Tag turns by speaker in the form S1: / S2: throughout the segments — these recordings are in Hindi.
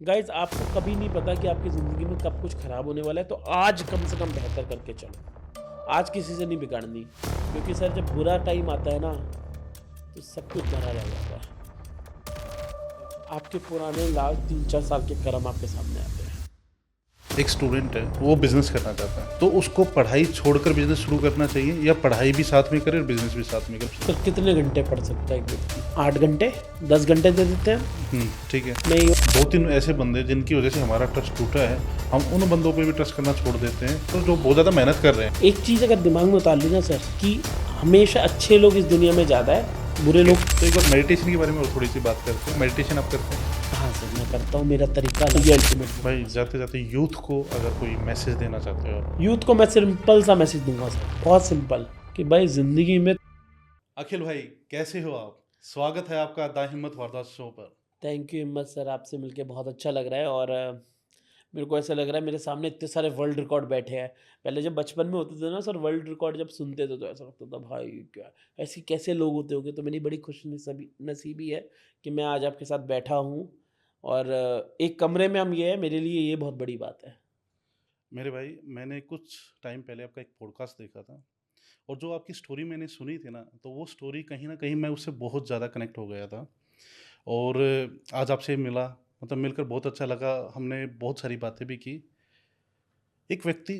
S1: गाइस आपको कभी नहीं पता कि आपकी ज़िंदगी में कब कुछ ख़राब होने वाला है, तो आज कम से कम बेहतर करके चलो। आज किसी से नहीं बिगाड़नी, क्योंकि सर जब बुरा टाइम आता है ना, तो सब कुछ धरा रह जाता है। आपके पुराने लाल 3-4 साल के कर्म आपके सामने आते हैं।
S2: एक स्टूडेंट है, वो बिज़नेस करना चाहता है, तो उसको पढ़ाई छोड़कर बिज़नेस शुरू करना चाहिए या पढ़ाई भी साथ में करे और बिज़नेस भी साथ में करे?
S1: तो कितने घंटे पढ़ सकता है एक व्यक्ति? 8 घंटे? 10 घंटे दे देते हैं?
S2: ठीक है।
S1: नहीं।
S2: 2-3 ऐसे बंदे जिनकी वजह से हमारा ट्रस्ट टूटा है, हम उन बंदों पे भी ट्रस्ट करना छोड़ देते हैं, तो जो बहुत ज़्यादा मेहनत कर रहे हैं।
S1: एक चीज़ अगर दिमाग में उतार ली ना सर, कि हमेशा अच्छे लोग इस दुनिया में ज़्यादा है, बुरे लोग।
S2: तो एक बार मेडिटेशन के बारे में और थोड़ी-सी बात करते हैं। मेडिटेशन आप करते हैं?
S1: हाँ सर, मैं करता हूँ, मेरा तरीका अलग है अल्टीमेट।
S2: भाई जाते-जाते यूथ को अगर कोई मैसेज देना चाहते हो आप?
S1: यूथ को मैं सिंपल सा मैसेज दूंगा सर, बहुत सिंपल, कि भाई ज़िंदगी में।
S2: अखिल भाई, कैसे हो आप? स्वागत है आपका द हिम्मत वारदात शो पर।
S1: थैंक यू हिम्मत सर, आपसे मिलके बहुत अच्छा लग रहा है। और मेरे को ऐसा लग रहा है मेरे सामने इतने सारे वर्ल्ड रिकॉर्ड बैठे हैं। पहले जब बचपन में होते थे ना सर, वर्ल्ड रिकॉर्ड जब सुनते थे तो ऐसा लगता था भाई क्या ऐसी कैसे लोग होते होंगे। तो मेरी बड़ी खुश नसीबी है कि मैं आज आपके साथ बैठा हूँ, और एक कमरे में हम, ये है मेरे लिए, ये बहुत बड़ी बात है।
S2: मेरे भाई, मैंने कुछ टाइम पहले आपका एक पॉडकास्ट देखा था और जो आपकी स्टोरी मैंने सुनी थी ना, तो वो स्टोरी कहीं न कहीं मैं उससे बहुत ज़्यादा कनेक्ट हो गया था और आज आपसे मिला, मतलब मिलकर बहुत अच्छा लगा। हमने बहुत सारी बातें भी की। एक व्यक्ति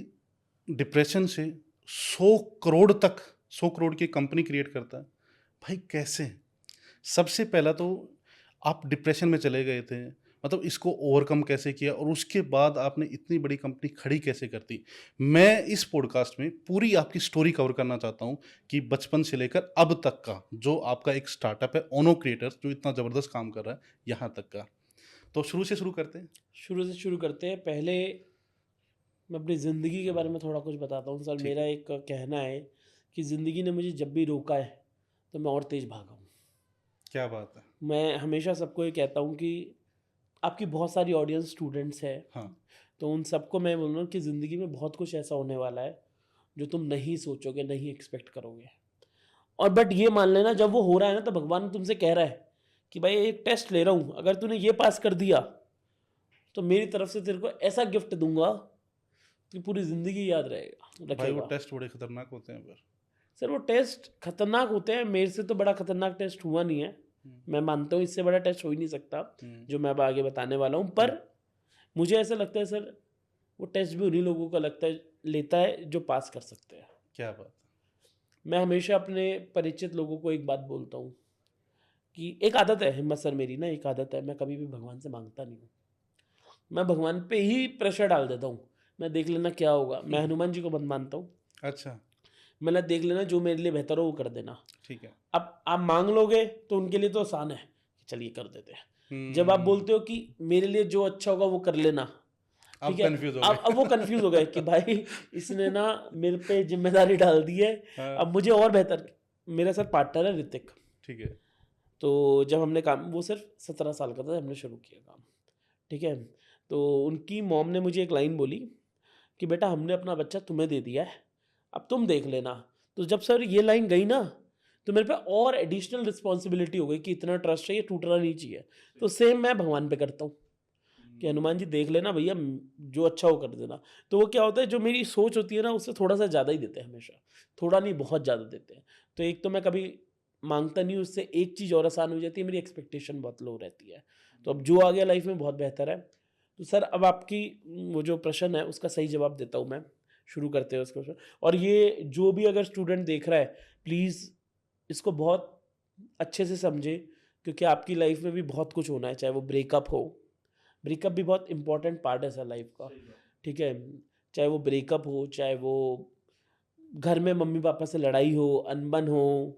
S2: डिप्रेशन से 100 करोड़ तक 100 करोड़ की कंपनी क्रिएट करता है। भाई कैसे? सबसे पहला तो आप डिप्रेशन में चले गए थे, मतलब इसको ओवरकम कैसे किया और उसके बाद आपने इतनी बड़ी कंपनी खड़ी कैसे कर दी? मैं इस पॉडकास्ट में पूरी आपकी स्टोरी कवर करना चाहता हूँ कि बचपन से लेकर अब तक का जो आपका एक स्टार्टअप है ओनो क्रिएटर्स, जो इतना ज़बरदस्त काम कर रहा है, यहाँ तक का। तो शुरू से शुरू करते हैं।
S1: शुरू से शुरू करते हैं। पहले मैं अपनी ज़िंदगी के बारे में थोड़ा कुछ बताता हूँ सर।
S2: ठीक
S1: मेरा
S2: है।
S1: एक कहना है कि ज़िंदगी ने मुझे जब भी रोका है, तो मैं और तेज़ भागा हूँ।
S2: क्या बात है!
S1: मैं हमेशा सबको ये कहता हूँ कि आपकी बहुत सारी ऑडियंस स्टूडेंट्स है,
S2: हाँ,
S1: तो उन सबको मैं बोल रहा हूँ कि ज़िंदगी में बहुत कुछ ऐसा होने वाला है जो तुम नहीं सोचोगे, नहीं एक्सपेक्ट करोगे। और बट ये मान लेना, जब वो हो रहा है ना, तो भगवान तुमसे कह रहा है कि भाई एक टेस्ट ले रहा हूँ, अगर तूने ये पास कर दिया तो मेरी तरफ से तेरे को ऐसा गिफ्ट दूंगा कि पूरी ज़िंदगी याद रहेगा,
S2: भाई वो
S1: रखेगा।
S2: टेस्ट बड़े खतरनाक होते हैं पर।
S1: सर वो टेस्ट खतरनाक होते हैं, मेरे से तो बड़ा खतरनाक टेस्ट हुआ नहीं है।
S2: हुँ,
S1: मैं मानता हूँ इससे बड़ा टेस्ट हो ही नहीं सकता,
S2: हुँ,
S1: जो मैं अब आगे बताने वाला हूँ।
S2: हुँ।
S1: पर मुझे ऐसा लगता है सर, वो टेस्ट भी उन्हीं लोगों का लगता है, लेता है जो पास कर सकते हैं।
S2: क्या बात है!
S1: मैं हमेशा अपने परिचित लोगों को एक बात बोलता हूँ कि एक आदत है हिम्मत सर, मेरी ना एक आदत है, मैं कभी भी भगवान से मांगता नहीं हूँ। मैं भगवान पे ही प्रेशर डाल देता हूँ, मैं देख लेना क्या होगा। मैं हनुमान जी को बंद मानता हूँ।
S2: अच्छा,
S1: मतलब देख लेना, जो मेरे लिए बेहतर हो वो कर देना।
S2: ठीक है।
S1: अब आप मांग लोगे तो उनके लिए तो आसान है कि चलिए कर देते हैं। जब आप
S2: हुँ,
S1: बोलते हो कि मेरे लिए जो अच्छा होगा वो कर लेना, ठीक
S2: आप
S1: है,
S2: कन्फ्यूज़ हो
S1: अब वो
S2: गए।
S1: कंफ्यूज हो गए कि भाई इसने ना मेरे पे जिम्मेदारी डाल दी है।
S2: हाँ,
S1: अब मुझे और बेहतर, मेरा सर पार्टनर है ऋतिक।
S2: ठीक है।
S1: तो जब हमने काम, वो सिर्फ 17 साल का था जब हमने शुरू किया काम, ठीक है। तो उनकी मॉम ने मुझे एक लाइन बोली कि बेटा हमने अपना बच्चा तुम्हें दे दिया है, अब तुम देख लेना। तो जब सर ये लाइन गई ना, तो मेरे पे और एडिशनल रिस्पॉन्सिबिलिटी हो गई कि इतना ट्रस्ट है, ये टूटना नहीं चाहिए। तो सेम मैं भगवान पे करता हूँ कि हनुमान जी देख लेना भैया, जो अच्छा हो कर देना। तो वो क्या होता है, जो मेरी सोच होती है ना, उससे थोड़ा सा ज़्यादा ही देते हैं हमेशा, थोड़ा नहीं बहुत ज़्यादा देते हैं। तो एक तो मैं कभी मांगता नहीं हूँ, उससे एक चीज़ और आसान हो जाती है, मेरी एक्सपेक्टेशन बहुत लो रहती है। तो अब जो आ गया लाइफ में बहुत बेहतर है। तो सर अब आपकी वो जो प्रश्न है उसका सही जवाब देता हूँ मैं। शुरू करते हैं उसको सर। और ये जो भी अगर स्टूडेंट देख रहा है, प्लीज़ इसको बहुत अच्छे से समझे, क्योंकि आपकी लाइफ में भी बहुत कुछ होना है, चाहे वो ब्रेकअप हो। ब्रेकअप भी बहुत इंपॉर्टेंट पार्ट है सर लाइफ का, ठीक है। चाहे वो ब्रेकअप हो, चाहे वो घर में मम्मी पापा से लड़ाई हो, अनबन हो,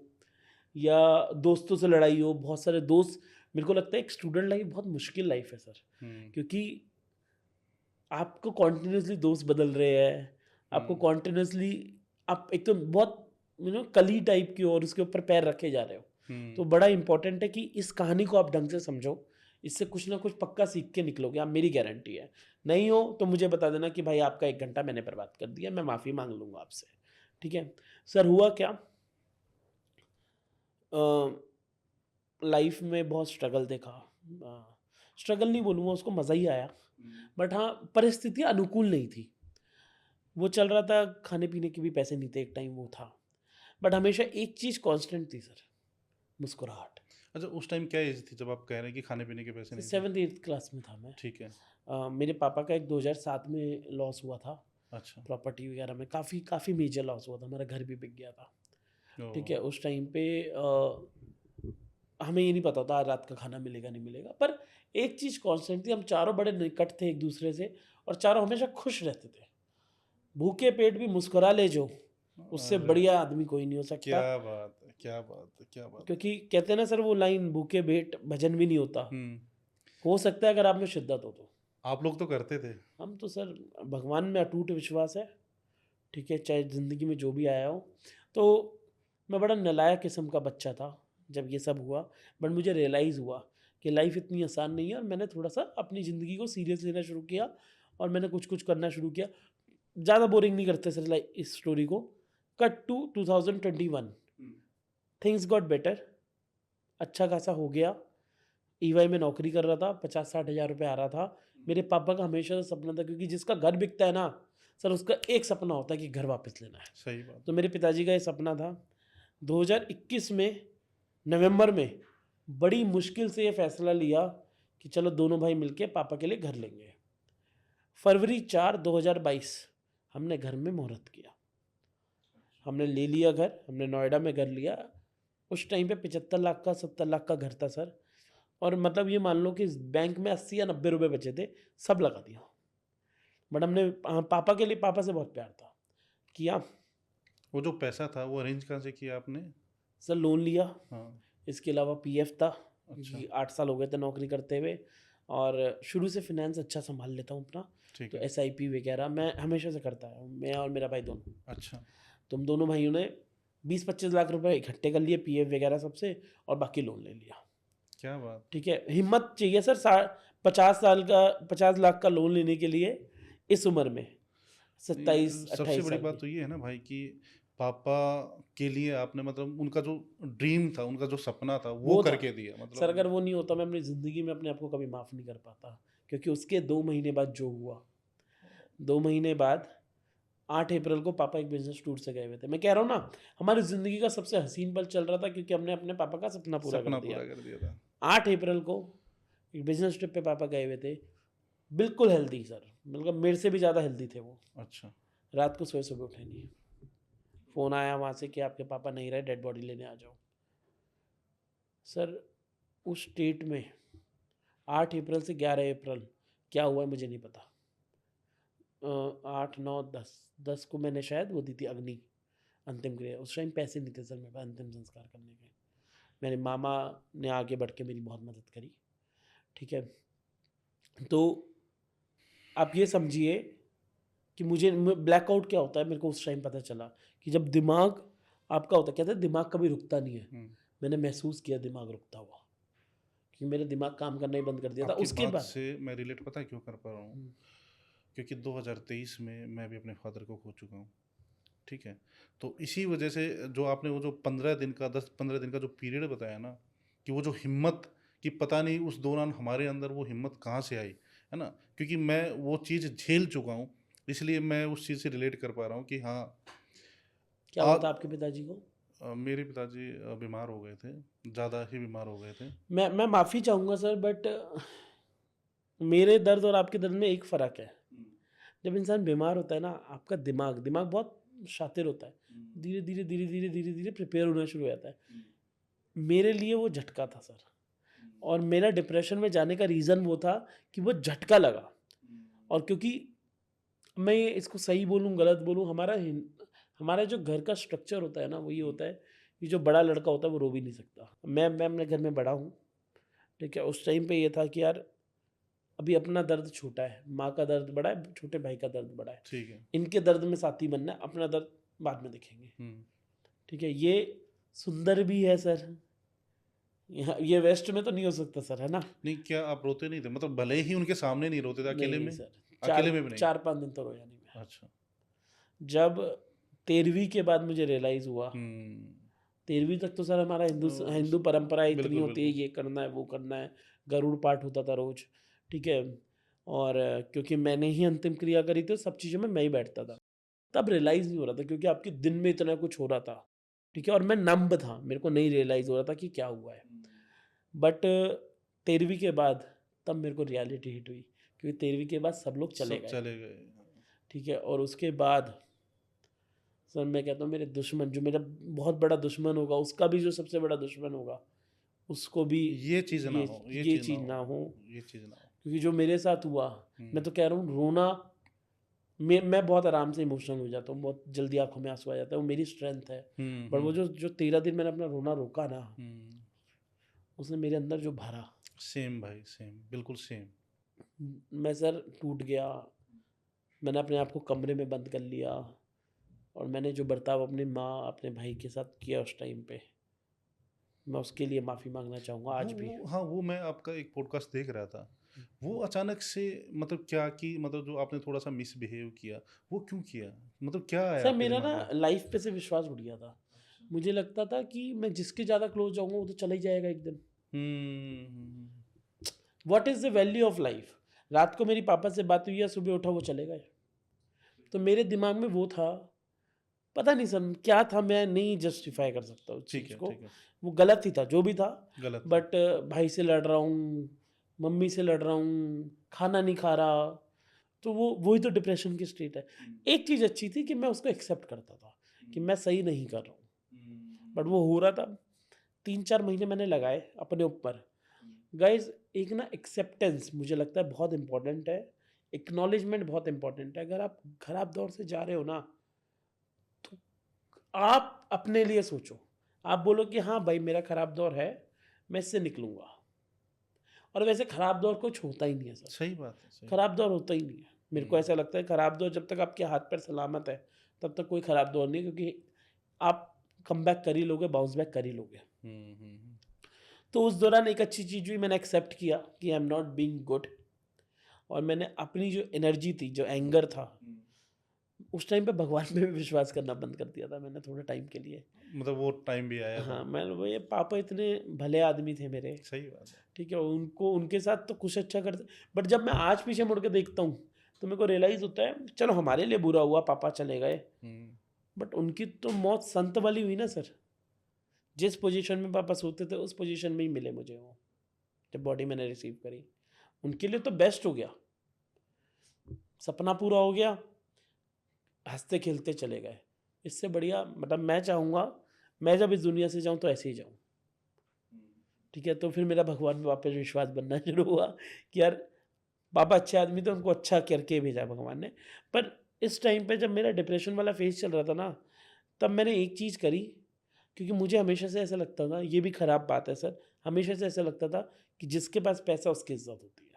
S1: या दोस्तों से लड़ाई हो। बहुत सारे दोस्त, मेरे को लगता है एक स्टूडेंट लाइफ बहुत मुश्किल लाइफ है सर,
S2: हुँ,
S1: क्योंकि आपको कॉन्टिन्यूसली दोस्त बदल रहे हैं, आपको
S2: हुँ,
S1: कॉन्टिन्यूसली, आप एक तो बहुत कली टाइप की और उसके ऊपर पैर रखे जा रहे हो।
S2: हुँ।
S1: तो बड़ा इंपॉर्टेंट है कि इस कहानी को आप ढंग से समझो, इससे कुछ ना कुछ पक्का सीख के निकलोगे आप, मेरी गारंटी है। नहीं हो तो मुझे बता देना कि भाई आपका 1 घंटा मैंने बर्बाद कर दिया, मैं माफ़ी मांग लूँगा आपसे, ठीक है। सर हुआ क्या, लाइफ में बहुत स्ट्रगल देखा। स्ट्रगल नहीं बोलूँगा उसको, मज़ा ही आया। बट हाँ, परिस्थितियाँ अनुकूल नहीं थी। वो चल रहा था, खाने-पीने के भी पैसे नहीं थे, एक टाइम वो था। बट हमेशा एक चीज़ कांस्टेंट थी सर, मुस्कुराहट।
S2: अच्छा, उस टाइम क्या एज थी जब आप कह रहे हैं कि खाने-पीने के पैसे
S1: सर
S2: नहीं थे?
S1: 7th-8th क्लास में था मैं।
S2: ठीक है।
S1: मेरे पापा का एक 2007 में लॉस हुआ था,
S2: अच्छा।
S1: प्रॉपर्टी वगैरह में काफ़ी काफ़ी मेजर लॉस हुआ था, हमारा घर भी बिक गया था। ठीक
S2: ओह!
S1: है, उस टाइम पे हमें ये नहीं पता था रात का खाना मिलेगा नहीं मिलेगा, पर एक चीज़ कांस्टेंट थी, हम चारों बड़े निकट थे एक दूसरे से और चारों हमेशा खुश रहते थे। भूखे पेट भी मुस्कुरा ले जो, उससे
S2: अरे!
S1: बढ़िया आदमी कोई नहीं हो सकता।
S2: क्या बात है! क्या बात है! क्या बात है!
S1: क्योंकि कहते हैं ना सर वो लाइन, भूखे पेट भजन भी नहीं होता।
S2: हुँ।
S1: हो सकता है अगर आप में शिद्दत हो तो।
S2: आप लोग तो करते थे।
S1: हम तो सर, भगवान में अटूट विश्वास है, ठीक है? चाहे ज़िंदगी में जो भी आया हो। तो मैं बड़ा नालायक किस्म का बच्चा था जब ये सब हुआ, बट मुझे रियलाइज़ हुआ कि लाइफ़ इतनी आसान नहीं है और मैंने थोड़ा-सा अपनी ज़िंदगी को सीरियस लेना शुरू किया और मैंने कुछ-कुछ करना शुरू किया। ज़्यादा बोरिंग नहीं करते सर इस स्टोरी को। कट टू 2021,
S2: हुँ।
S1: थिंग्स गॉट बेटर, अच्छा खासा हो गया। ईवाई में नौकरी कर रहा था, 50-60 हज़ार रुपए आ रहा था। मेरे पापा का हमेशा से सपना था, क्योंकि जिसका घर बिकता है ना, सर उसका एक सपना होता है कि घर वापस लेना है।
S2: सही बात
S1: तो
S2: है।
S1: मेरे पिताजी का ये सपना था। 2021 में नवंबर में बड़ी मुश्किल से ये फैसला लिया कि चलो दोनों भाई मिलके पापा के लिए घर लेंगे। फरवरी 4, 2022 हमने घर में मुहूर्त किया। हमने ले लिया घर, हमने नोएडा में घर लिया। उस टाइम पे 75 लाख का 70 लाख का घर था सर, और मतलब ये मान लो कि बैंक में 80 या 90 रुपए बचे थे, सब लगा दिया। बट हमने पापा के लिए, पापा से बहुत प्यार था, किया।
S2: वो जो पैसा था वो अरेंज कहाँ से किया आपने?
S1: सर लोन लिया,
S2: हाँ।
S1: इसके अलावा पीएफ था,
S2: अच्छा।
S1: क्योंकि 8 साल हो गए थे नौकरी करते हुए और शुरू से फाइनेंस अच्छा संभाल लेता हूँ अपना।
S2: ठीक
S1: तो
S2: है।
S1: एसआईपी वगैरह मैं हमेशा से करता हूँ, मैं और मेरा भाई दोनों।
S2: अच्छा।
S1: तुम दोनों भाइयों ने 20-25 लाख रुपए इकट्ठे कर लिए पीएफ वगैरह सबसे, और बाकी लोन ले लिया।
S2: क्या बात!
S1: ठीक है, हिम्मत चाहिए सर 50 लाख का लोन लेने के लिए इस उम्र में,
S2: नहीं, सबसे
S1: 27-28
S2: बड़ी
S1: साल
S2: बात
S1: की।
S2: तो ये है ना भाई कि पापा के लिए आपने मतलब उनका जो ड्रीम था, उनका जो सपना था वो
S1: वो था।
S2: करके दिया
S1: सर
S2: मतलब।
S1: अगर वो नहीं होता, मैं अपनी ज़िंदगी में अपने आप को कभी माफ़ नहीं कर पाता। क्योंकि उसके 2 महीने बाद जो हुआ, 2 महीने बाद 8 अप्रैल को पापा एक बिज़नेस टूर से गए हुए थे। मैं कह रहा हूँ ना, हमारी ज़िंदगी का सबसे हसीन पल चल रहा था, क्योंकि हमने अपने पापा का सपना पूरा कर
S2: सपना
S1: दिया।
S2: पूरा कर दिया था।
S1: 8 अप्रैल को एक बिज़नेस ट्रिप पे पापा गए हुए थे। बिल्कुल हेल्दी सर, मतलब मेरे से भी ज़्यादा हेल्दी थे वो।
S2: अच्छा।
S1: रात को सोए सुबह उठे नहीं। फ़ोन आया वहाँ से कि आपके पापा नहीं रहे, डेड बॉडी लेने आ जाओ। सर उस स्टेट में 8 अप्रैल से 11 अप्रैल क्या हुआ है मुझे नहीं पता। 8, 9, 10, 10 को मैंने शायद वो दी थी अग्नि, अंतिम क्रिया। उस टाइम पैसे नहीं थे सर मेरे पास अंतिम संस्कार करने के। मेरे मामा ने आगे बढ़ के मेरी बहुत मदद करी। ठीक है? तो आप ये समझिए कि मुझे ब्लैकआउट क्या होता है, मेरे को उस टाइम पता चला कि जब दिमाग आपका होता है, कहते हैं दिमाग कभी रुकता नहीं है।
S2: हुँ।
S1: मैंने महसूस किया दिमाग रुकता हुआ, कि मेरा दिमाग काम करना ही बंद कर दिया था
S2: आपकी
S1: उसके
S2: बात
S1: बाद।
S2: से मैं रिलेट पता है क्यों कर पा रहा हूँ?
S1: हुँ,
S2: क्योंकि 2023 में मैं भी अपने फ़ादर को खो चुका हूँ। ठीक है? तो इसी वजह से जो आपने वो जो 15 दिन का 10-15 दिन का जो पीरियड बताया ना, कि वो जो हिम्मत कि पता नहीं उस दौरान हमारे अंदर वो हिम्मत कहाँ से आई, है ना? क्योंकि मैं वो चीज़ झेल चुका हूँ, इसलिए मैं उस चीज़ से रिलेट कर पा रहा हूँ कि हाँ,
S1: क्या हुआ
S2: आज
S1: था आपके पिताजी को?
S2: मेरे पिताजी बीमार हो गए थे, ज़्यादा ही बीमार हो गए थे।
S1: मैं माफ़ी चाहूँगा सर, बट मेरे दर्द और आपके दर्द में एक फ़र्क है।
S2: हुँ,
S1: जब इंसान बीमार होता है ना, आपका दिमाग दिमाग बहुत शातिर होता है।
S2: हुँ,
S1: धीरे-धीरे, धीरे-धीरे, धीरे-धीरे प्रिपेयर होना शुरू हो जाता है।
S2: हुँ,
S1: मेरे लिए वो झटका था सर,
S2: हुँ,
S1: और मेरा डिप्रेशन में जाने का रीज़न वो था कि वो झटका लगा।
S2: हुँ,
S1: और क्योंकि मैं ये इसको सही बोलूँ, गलत बोलूँ, हमारा जो घर का स्ट्रक्चर होता है ना, वो ये
S2: हुँ,
S1: होता है कि जो बड़ा लड़का होता है वो रो भी नहीं सकता। मैं अपने घर में बड़ा हूँ, ठीक है? उस टाइम पे ये था कि यार अभी अपना दर्द छोटा है, माँ का दर्द बड़ा है, छोटे भाई का दर्द बड़ा है।
S2: ठीक है।
S1: इनके दर्द में साथी बनना है, अपना दर्द बाद में देखेंगे।
S2: हुँ।
S1: ठीक है? ये सुंदर भी है सर, यहाँ ये वेस्ट में तो नहीं हो सकता सर, है ना?
S2: नहीं, क्या आप रोते नहीं थे? मतलब भले ही उनके सामने नहीं रोते थे,
S1: नहीं,
S2: अकेले
S1: नहीं
S2: में?
S1: सर,
S2: अकेले में भी नहीं?
S1: 4-5 दिन तो रोया नहीं मैं।
S2: अच्छा।
S1: जब 13वीं के बाद मुझे रियलाइज़ हुआ,
S2: हुँ।
S1: 13वीं तक तो सर हमारा हिंदू
S2: ओह!
S1: हिंदू परंपरा इतनी
S2: बिल्कुल,
S1: होती है,
S2: बिल्कुल।
S1: ये करना है, वो करना है, गरुड़ पाठ होता था रोज़, ठीक है? और क्योंकि मैंने ही अंतिम क्रिया करी थी, सब चीज़ों में मैं ही बैठता था। तब रियलाइज़ नहीं हो रहा था क्योंकि आपके दिन में इतना कुछ हो रहा था, ठीक है? और मैं नंब था, मेरे को नहीं रियलाइज़ हो रहा था कि क्या हुआ है। बट 13वीं के बाद तब मेरे को रियलिटी हिट हुई क्योंकि 13वीं के बाद सब लोग चले
S2: सब
S1: गए,
S2: चले गए।
S1: ठीक है? और उसके बाद सर मैं कहता हूँ मेरे दुश्मन जो मेरा बहुत बड़ा दुश्मन होगा, उसका भी जो सबसे बड़ा दुश्मन होगा, उसको भी
S2: ये चीज़ ना
S1: ये
S2: हो, ये
S1: ये
S2: चीज़ ना
S1: चीज़ ना
S2: हो,
S1: हो।
S2: ये चीज़ ना हो।
S1: क्योंकि जो मेरे साथ हुआ, मैं
S2: हुँ,
S1: तो कह रहा हूँ रोना, मैं बहुत आराम से इमोशनल हो जाता हूँ, बहुत जल्दी आँखों में आँसू आ जाता है, वो मेरी स्ट्रेंथ है।
S2: हुँ,
S1: बट वो
S2: हुँ,
S1: जो 13 दिन मैंने अपना रोना रोका ना,
S2: हुँ।
S1: उसने मेरे अंदर जो भरा,
S2: सेम भाई, सेम, बिल्कुल सेम।
S1: मैं सर टूट गया। मैंने अपने आप को कमरे में बंद कर लिया और मैंने जो बर्ताव अपनी माँ, अपने भाई के साथ किया उस टाइम पे, मैं उसके लिए माफ़ी माँगना चाहूँगा आज भी।
S2: हाँ, वो मैं आपका एक पॉडकास्ट देख रहा था। वो अचानक से मतलब क्या कि मतलब जो आपने थोड़ा-सा मिसबिहेव किया, वो क्यों किया? मतलब क्या आया
S1: सर
S2: आपके
S1: मेरा
S2: दिमाग
S1: ना
S2: में?
S1: लाइफ़ पे से विश्वास उठ गया था। मुझे लगता था कि मैं जिसके ज़्यादा क्लोज़ जाऊँगा वो तो चला ही जाएगा एक दिन।
S2: हुँ, हुँ,
S1: what is the value of life? रात को मेरी पापा से बात हुई या सुबह उठा वो चले गए। तो मेरे दिमाग में वो था, पता नहीं सर क्या था, मैं नहीं जस्टिफ़ाई कर सकता उस
S2: ठीक
S1: चीज़
S2: है,
S1: को।
S2: ठीक है।
S1: वो गलत ही था, जो भी था।
S2: गलत था।
S1: बट भाई से लड़ रहा हूँ, मम्मी से लड़ रहा हूँ, खाना नहीं खा रहा, तो वो वही तो डिप्रेशन की स्टेट है। एक चीज़ अच्छी थी कि मैं उसको एक्सेप्ट करता था कि मैं सही नहीं कर रहा हूँ। बट वो हो रहा था, 3-4 महीने मैंने लगाए अपने ऊपर। गाइज़ एक ना एक्सेप्टेंस मुझे लगता है बहुत इम्पोर्टेंट है, एक्नॉलेजमेंट बहुत इम्पोर्टेंट है। अगर आप खराब दौर से जा रहे हो ना, तो आप अपने लिए सोचो। आप बोलो कि हाँ भाई मेरा खराब दौर है, मैं इससे निकलूँगा। और वैसे खराब दौर कुछ होता ही नहीं है सर।
S2: सही बात है, सही।
S1: खराब दौर होता ही नहीं है। मेरे को
S2: हुँ,
S1: ऐसा लगता है खराब दौर जब तक आपके हाथ पैर सलामत है, तब तक कोई खराब दौर नहीं है क्योंकि आप कमबैक कर ही लोगे, बाउंस बैक कर ही लोगे।
S2: हुँ, हुँ, हुँ।
S1: तो उस दौरान एक अच्छी चीज़ हुई, मैंने एक्सेप्ट किया कि I am not being good. और मैंने अपनी जो एनर्जी थी, जो एंगर था, उस टाइम पे भगवान पे भी विश्वास करना बंद कर दिया था मैंने थोड़े टाइम के लिए।
S2: मतलब वो टाइम भी आया था।
S1: हाँ, मैं वो ये पापा इतने भले आदमी थे मेरे,
S2: सही बात है।
S1: ठीक है? उनको उनके साथ तो कुछ अच्छा करते, बट जब मैं आज पीछे मुड़ के देखता हूँ, तो मेरे को रियलाइज़ होता है, चलो हमारे लिए बुरा हुआ, पापा चले गए,
S2: हुँ,
S1: बट उनकी तो मौत संत वाली हुई ना सर। जिस पोज़ीशन में पापा सोते थे, उस पोज़ीशन में ही मिले मुझे वो, जब बॉडी मैंने रिसीव करी। उनके लिए तो बेस्ट हो गया, सपना पूरा हो गया, हँसते-खेलते चले गए। इससे बढ़िया मतलब मैं चाहूँगा, मैं जब इस दुनिया से जाऊँ तो ऐसे ही जाऊँ, ठीक है? तो फिर मेरा भगवान पे वापस विश्वास बनना शुरू हुआ कि यार पापा अच्छे आदमी थे, उनको अच्छा करके भेजा भगवान ने। पर इस टाइम पे जब मेरा डिप्रेशन वाला फ़ेज़ चल रहा था ना, तब मैंने एक चीज़ करी, क्योंकि मुझे हमेशा से ऐसा लगता था, ये भी खराब बात है सर, हमेशा से ऐसा लगता था कि जिसके पास पैसा उसकी इज़्ज़त होती है।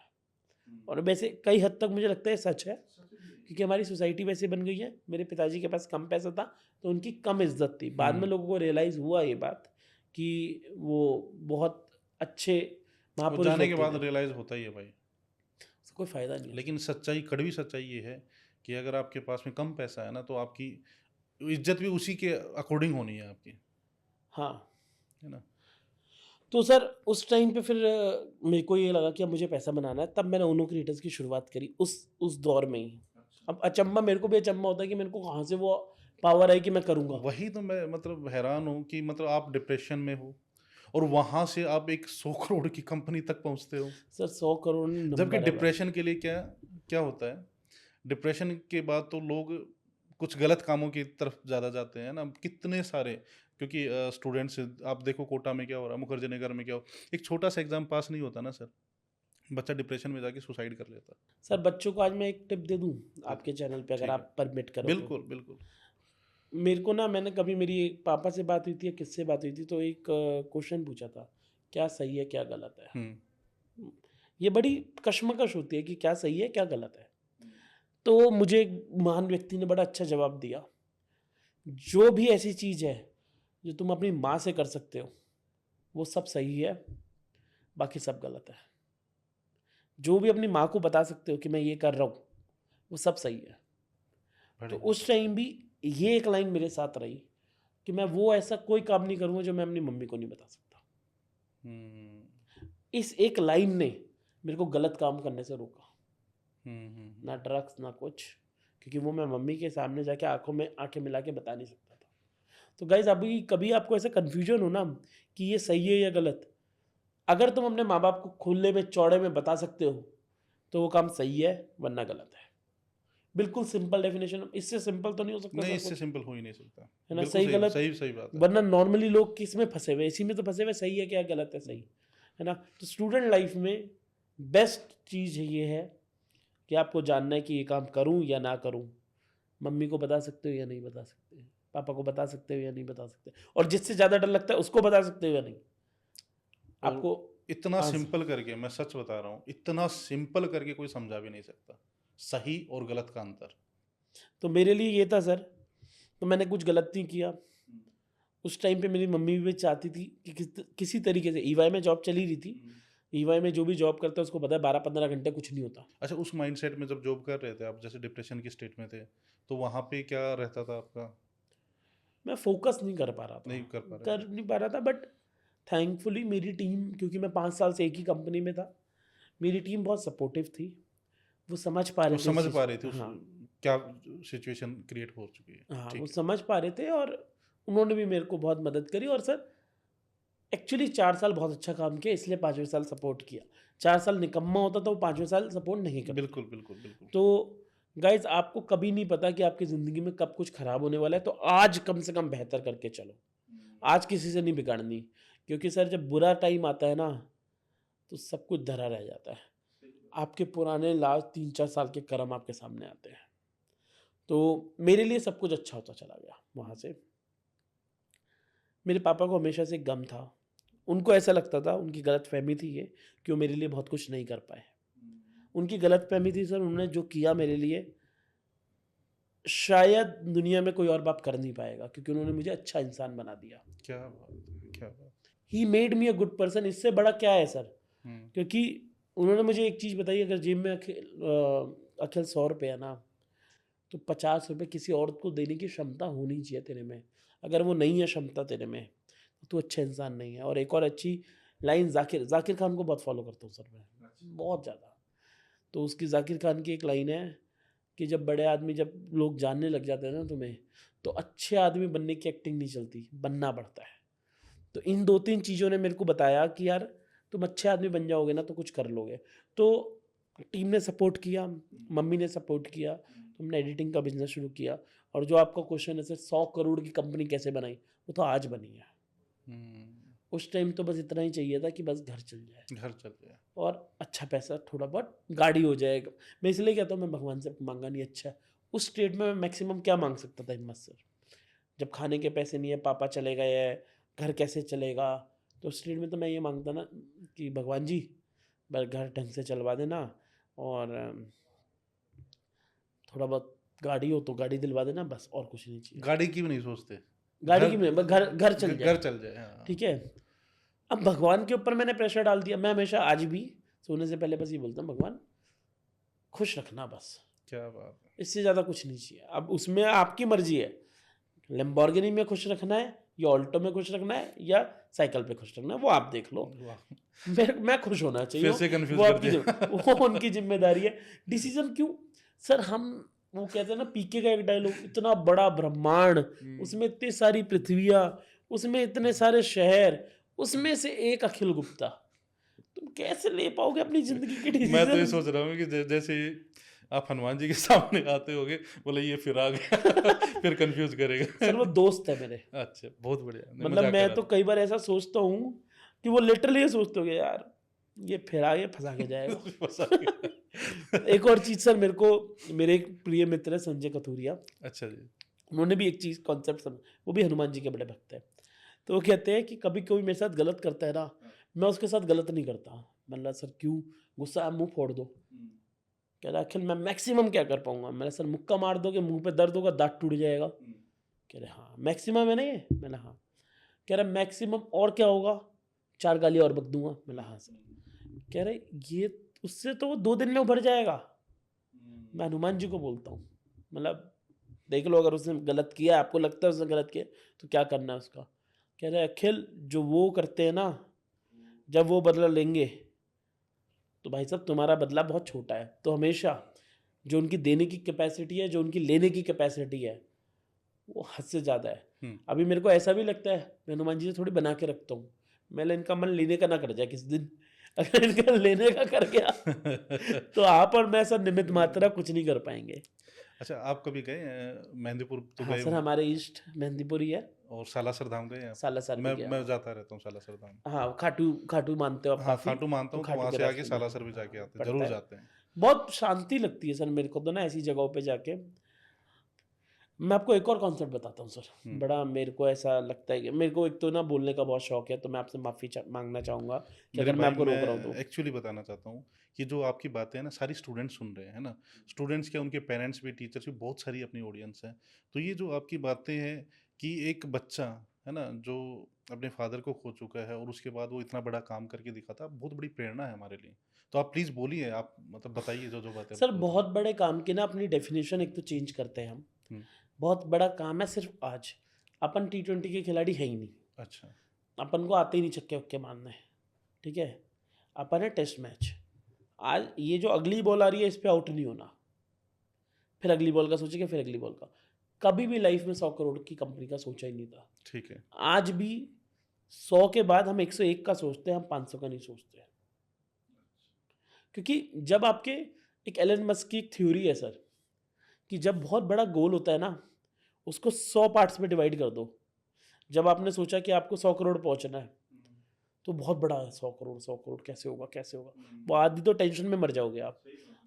S1: और वैसे कई हद तक मुझे लगता है सच है, क्योंकि हमारी सोसाइटी वैसे बन गई है। मेरे पिताजी के पास कम पैसा था, तो उनकी कम इज़्ज़त थी। बाद में
S2: हुँ।
S1: लोगों को रियलाइज़ हुआ ये बात कि वो बहुत अच्छे
S2: वो
S1: महापुरुष
S2: जाने के
S1: व्यक्ति
S2: बाद
S1: थे।
S2: रियलाइज़ होता ही है भाई।
S1: उसका कोई फ़ायदा नहीं है सर।
S2: लेकिन सच्चाई, कड़वी सच्चाई ये है कि अगर आपके पास में कम पैसा है ना, तो आपकी इज़्ज़त भी उसी के अकॉर्डिंग होनी है आपकी,
S1: हाँ,
S2: है ना?
S1: तो सर उस टाइम पे फिर मेरे को ये लगा कि अब मुझे पैसा बनाना है, तब मैंने ओनो क्रिएटर्स की शुरुआत करी उस दौर में ही। अब अचंभा मेरे को भी अचंभा होता है कि मेरे को कहाँ से वो पावर आई कि मैं करूँगा।
S2: वही तो मैं मतलब हैरान हूँ कि मतलब आप डिप्रेशन में हो और वहाँ से आप एक 100 करोड़ की कंपनी तक पहुँचते हो।
S1: सर 100 करोड़
S2: जबकि
S1: नंबर है बस।
S2: डिप्रेशन के लिए क्या क्या होता है? डिप्रेशन के बाद तो लोग कुछ गलत कामों की तरफ ज़्यादा जाते हैं ना, कितने सारे क्योंकि स्टूडेंट्स आप देखो कोटा में क्या हो रहा है, मुखर्जी नगर में क्या हो एक छोटा-सा एग्ज़ाम पास नहीं होता ना सर, बच्चा डिप्रेशन में जाके सुसाइड कर लेता है।
S1: सर बच्चों को आज मैं एक टिप दे दूँ
S2: दे दो,
S1: आपके चैनल पे अगर
S2: ठीक है।
S1: आप परमिट करो तो?
S2: बिल्कुल, बिल्कुल।
S1: मेरे को ना मैंने कभी मेरी पापा से बात हुई थी या किससे बात हुई थी, तो एक क्वेश्चन पूछा था, क्या सही है, क्या गलत है?
S2: हुँ,
S1: ये बड़ी कशमकश होती है कि क्या सही है, क्या गलत है? तो मुझे एक महान व्यक्ति ने बड़ा अच्छा जवाब दिया, जो भी ऐसी चीज़ है, जो तुम अपनी माँ से कर सकते हो, वो सब सही है, बाकी सब गलत है। जो भी अपनी माँ को बता सकते हो कि मैं ये कर रहा हूँ, वो सब सही है। तो
S2: बढ़िया।
S1: उस टाइम भी ये एक लाइन मेरे साथ रही कि मैं वो ऐसा कोई काम नहीं करूँगा जो मैं अपनी मम्मी को नहीं बता सकता।
S2: हुँ,
S1: इस एक लाइन ने मेरे को गलत काम करने से रोका। ना
S2: हम्म।
S1: ड्रग्स ना कुछ, क्योंकि वो मैं मम्मी के सामने जाके आंखों में आंखें मिला के बता नहीं सकता था। तो गाइज अभी कभी आपको ऐसा कन्फ्यूजन हो ना कि ये सही है या गलत, अगर तुम अपने माँ बाप को खुले में चौड़े में बता सकते हो तो वो काम सही है, वरना गलत है। बिल्कुल सिंपल डेफिनेशन, इससे सिंपल तो नहीं हो सकता
S2: नहीं,
S1: सर
S2: इससे
S1: कुछ,
S2: सिंपल हो ही नहीं सकता।
S1: है ना?
S2: बिल्कुल
S1: सही
S2: सही
S1: गलत,
S2: सही सही बात है।
S1: वरना नॉर्मली लोग किस में फंसे हुए, इसी में तो फंसे हुए, सही है क्या गलत है सही, है ना? तो स्टूडेंट लाइफ में बेस्ट चीज़ ये है कि आपको जानना है कि ये काम करूं या ना करूं। मम्मी को बता सकते हो या नहीं बता सकते, पापा को बता सकते हो या नहीं बता सकते, और जिससे ज़्यादा डर लगता है उसको बता सकते हो या नहीं
S2: और
S1: आपको।
S2: इतना
S1: हाँ
S2: सिंपल करके, मैं सच बता रहा हूँ, इतना सिंपल करके कोई समझा भी नहीं सकता सही और गलत का अंतर।
S1: तो मेरे लिए ये था सर, तो मैंने कुछ गलत नहीं किया। उस टाइम पे मेरी मम्मी भी चाहती थी कि किसी तरीके से, ईवाई में जॉब चली रही थी, ईवाई में जो भी जॉब करता है उसको पता है 12-15 घंटे कुछ नहीं होता।
S2: अच्छा, उस माइंडसेट में जब जॉब कर रहे थे आप, जैसे डिप्रेशन की स्टेट में थे, तो वहाँ पे क्या रहता था आपका?
S1: मैं फोकस नहीं कर पा रहा था,
S2: नहीं कर पा रहे थे।
S1: बट थैंकफुली मेरी टीम, क्योंकि मैं 5 साल से एक ही कंपनी में था, मेरी टीम बहुत सपोर्टिव थी, वो समझ पा
S2: वो
S1: रहे थे इस
S2: समझ
S1: चीज़
S2: पा
S1: को।
S2: रहे थे उस
S1: हाँ
S2: क्या सिचुएशन क्रिएट हो चुकी है।
S1: हाँ, वो
S2: ठीक है।
S1: समझ पा रहे थे और उन्होंने भी मेरे को बहुत मदद करी। और सर एक्चुअली 4 साल बहुत अच्छा काम किया, इसलिए 5वें साल सपोर्ट किया। 4 साल निकम्मा होता तो वो 5वें साल सपोर्ट नहीं करते।
S2: बिल्कुल बिल्कुल बिल्कुल।
S1: तो गाइज आपको कभी नहीं पता कि आपकी ज़िंदगी में कब कुछ ख़राब होने वाला है, तो आज कम से कम बेहतर करके चलो। आज किसी से नहीं बिगाड़नी, क्योंकि सर जब बुरा टाइम आता है ना तो सब कुछ धरा रह जाता है। आपके पुराने लास्ट 3-4 साल के कर्म आपके सामने आते हैं। तो मेरे लिए सब कुछ अच्छा होता चला गया वहाँ से। मेरे पापा को हमेशा से एक गम था, उनको ऐसा लगता था, उनकी गलतफ़हमी थी ये कि वो मेरे लिए बहुत कुछ नहीं कर पाए। उनकी गलतफ़हमी थी सर, उन्होंने जो किया मेरे लिए शायद दुनिया में कोई और बाप कर नहीं पाएगा, क्योंकि उन्होंने मुझे अच्छा इंसान बना दिया।
S2: क्या बात है, क्या बात।
S1: He made me a good person, इससे बड़ा क्या है सर?
S2: हम्म।
S1: क्योंकि उन्होंने मुझे एक चीज़ बताई, अगर जेब में अखिल 100 रुपये है ना, तो 50 रुपये किसी और को देने की क्षमता होनी चाहिए तेरे में। अगर वो नहीं है क्षमता तेरे में तो तू अच्छा इंसान नहीं है। और एक और अच्छी लाइन, जाकिर जाकिर खान को बहुत फॉलो करता हूँ सर मैं, बहुत ज़्यादा। तो उसकी जाकिर खान की एक लाइन है कि जब बड़े आदमी, जब लोग जानने लग जाते हैं ना तुम्हें, तो अच्छे आदमी बनने की एक्टिंग नहीं चलती, बनना पड़ता है। तो इन 2-3 चीज़ों ने मेरे को बताया कि यार तुम अच्छे आदमी बन जाओगे ना तो कुछ कर लोगे। तो टीम ने सपोर्ट किया, मम्मी ने सपोर्ट किया, तो हमने एडिटिंग का बिजनेस शुरू किया। और जो आपका क्वेश्चन है सर, 100 करोड़ की कंपनी कैसे बनाई, वो तो आज बनी है। उस टाइम तो बस इतना ही चाहिए था कि बस घर चल जाए
S2: घर चल गया।
S1: और अच्छा पैसा, थोड़ा बहुत गाड़ी हो जाएगा। मैं इसलिए कहता हूँ, मैं भगवान से मांगा नहीं अच्छा। उस स्टेट में मैं मैक्सिमम क्या मांग सकता था हिम्मत सर, जब खाने के पैसे नहीं है, पापा चले गए हैं, घर कैसे चलेगा। तो उस स्टेट में तो मैं ये मांगता ना कि भगवान जी बस घर ढंग से चलवा देना, और थोड़ा बहुत गाड़ी हो तो गाड़ी दिलवा देना, बस और कुछ नहीं चाहिए।
S2: गाड़ी की भी नहीं सोचते,
S1: गाड़ी
S2: घर
S1: की मैं, बस घर घर चल
S2: घर
S1: जाए,
S2: चल जाए। हाँ।
S1: ठीक है। अब भगवान के ऊपर मैंने प्रेशर डाल दिया। मैं हमेशा आज भी सोने से पहले बस ये बोलता हूँ, भगवान खुश रखना बस,
S2: क्या बात है।
S1: इससे ज़्यादा कुछ नहीं चाहिए। अब उसमें आपकी मर्जी है, लैम्बोर्गिनी में खुश रखना है या ऑल्टो में खुश रखना है या साइकिल पे खुश रखना है, वो आप देख लो।
S2: वाह।
S1: मैं खुश होना चाहिए,
S2: फिर से
S1: वो
S2: कंफ्यूज
S1: वो
S2: कर
S1: आपकी
S2: दिया।
S1: वो उनकी जिम्मेदारी है। डिसीजन क्यों सर, हम वो कहते हैं ना, पीके का एक डायलॉग, इतना बड़ा ब्रह्मांड, उसमें इतनी सारी पृथ्वियाँ, उसमें इतने सारे शहर, उसमें से एक अखिल गुप्ता, तुम कैसे ले पाओगे अपनी जिंदगी के
S2: मैं तो ये
S1: डिसीजन?
S2: सोच रहा हूँ कि जैसे आप हनुमान जी के सामने आते होगे, बोले ये फिर आ गया। फिर कंफ्यूज करेगा।
S1: सर वो दोस्त है मेरे,
S2: अच्छा, बहुत बढ़िया। नहीं,
S1: मतलब
S2: मजाक कर
S1: मैं
S2: रहा
S1: तो
S2: था।
S1: कई बार ऐसा सोचता हूँ कि वो लिटरली ये सोचते होंगे, यार ये फिर आगे फंसा के जाएगा।
S2: फंसा गया।
S1: एक और चीज सर, मेरे को, मेरे एक प्रिय मित्र है संजय कथूरिया,
S2: अच्छा जी।
S1: उन्होंने भी एक चीज कॉन्सेप्ट समझ, वो भी हनुमान जी के बड़े भक्त हैं। तो वो कहते हैं कि कभी कोई मेरे साथ गलत करता है ना, मैं उसके साथ गलत नहीं करता। मतलब सर क्यों, गुस्सा है मुंह फोड़ दो। कह रहा अखिल मैं मैक्सिमम क्या कर पाऊंगा। मैंने सर मुक्का मार दोगे, मुंह पे दर्द होगा, दांत टूट जाएगा। कह रहे हाँ मैक्सिमम है ना ये, मैंने हाँ। कह रहा मैक्सिमम और क्या होगा, 4 गाली और बक दूंगा। मैंने हाँ सर। कह रहे ये, उससे तो वो 2 दिन में उभर जाएगा। मैं हनुमान जी को बोलता हूँ, मतलब देख लो, अगर उसने गलत किया, आपको लगता है उसने गलत किया, तो क्या करना है उसका। कह रहे अखिल जो वो करते हैं ना, जब वो बदला लेंगे तो भाई साहब तुम्हारा बदला बहुत छोटा है। तो हमेशा जो उनकी देने की कैपेसिटी है, जो उनकी लेने की कैपेसिटी है, वो हद से ज़्यादा है।
S2: हुँ।
S1: अभी मेरे को ऐसा भी लगता है, मैं हनुमान जी से थोड़ी बना के रखता हूँ, मैं इनका मन लेने का ना कर जाए किसी दिन। अगर इनका लेने का कर गया तो आप और मैं सर निमित्त मात्रा, कुछ नहीं कर पाएंगे।
S2: अच्छा, आप कभी गए मेहंदीपुर तो
S1: हाँ
S2: गए
S1: सर,
S2: होंगे
S1: हमारे ईस्ट मेहंदीपुर ही है।
S2: और सालासर धाम गए हैं आप?
S1: सालासर भी गया
S2: मैं
S1: हूँ।
S2: जाता रहता हूँ सालासर धाम।
S1: हाँ, खाटू खाटू मानते हो आप
S2: हाँ,
S1: काफ़ी,
S2: खाटू मानता
S1: तो
S2: हूँ तो
S1: खाटू
S2: वहाँ
S1: के
S2: से आके
S1: रास्ते में
S2: सालासर भी जाके आते हैं,
S1: पड़ता
S2: ज़रूर
S1: है।
S2: जाते हैं।
S1: बहुत शांति लगती है सर मेरे को तो ना ऐसी जगहों पे जाके। मैं आपको एक और कॉन्सेप्ट बताता हूँ सर,
S2: हुँ।
S1: बड़ा मेरे को ऐसा लगता है कि मेरे को एक तो ना बोलने का बहुत शौक है, तो मैं आपसे माफ़ी मांगना चाहूँगा कि
S2: मेरे
S1: अगर मैं
S2: भाई,
S1: आपको रोक रहा हूँ
S2: मैं
S1: तो।
S2: एक्चुअली बताना चाहता हूँ कि जो आपकी बातें हैं ना, सारी स्टूडेंट्स सुन रहे हैं, है ना? स्टूडेंट्स क्या, उनके पेरेंट्स भी, टीचर्स भी, बहुत सारी अपनी ऑडियंस है। तो ये जो आपकी बातें हैं कि एक बच्चा, है ना, जो अपने फादर को खो चुका है और उसके बाद वो इतना बड़ा काम करके दिखाता, बहुत बड़ी प्रेरणा है हमारे लिए। तो आप प्लीज़ बोलिए, आप मतलब बताइए जो-जो बातें
S1: सर
S2: आपको पता
S1: बहुत
S2: है।
S1: बड़े काम की ना अपनी डेफिनेशन एक तो चेंज करते हैं हम।
S2: हुँ,
S1: बहुत बड़ा काम है सिर्फ आज, अपन T20 के खिलाड़ी है ही नहीं,
S2: अच्छा।
S1: अपन को आते ही नहीं छक्के वक्के मारने, ठीक है? अपन है टेस्ट मैच। आज ये जो अगली बॉल आ रही है इस पे आउट नहीं होना, फिर अगली बॉल का सोचेंगे, फिर अगली बॉल का। कभी भी लाइफ में 100 करोड़ की कंपनी का सोचा ही नहीं था।
S2: ठीक है।
S1: आज भी 100 के बाद हम 101 का सोचते हैं, हम 500 का नहीं सोचते हैं। क्योंकि जब आपके, एक एलन मस्क की एक थ्योरी है सर, कि जब बहुत बड़ा गोल होता है ना, उसको 100 पार्ट्स में डिवाइड कर दो। जब आपने सोचा कि आपको 100 करोड़ पहुंचना है, तो बहुत बड़ा है 100 करोड़, 100 करोड़ कैसे होगा, कैसे होगा? वो आधी तो टेंशन में मर जाओगे आप।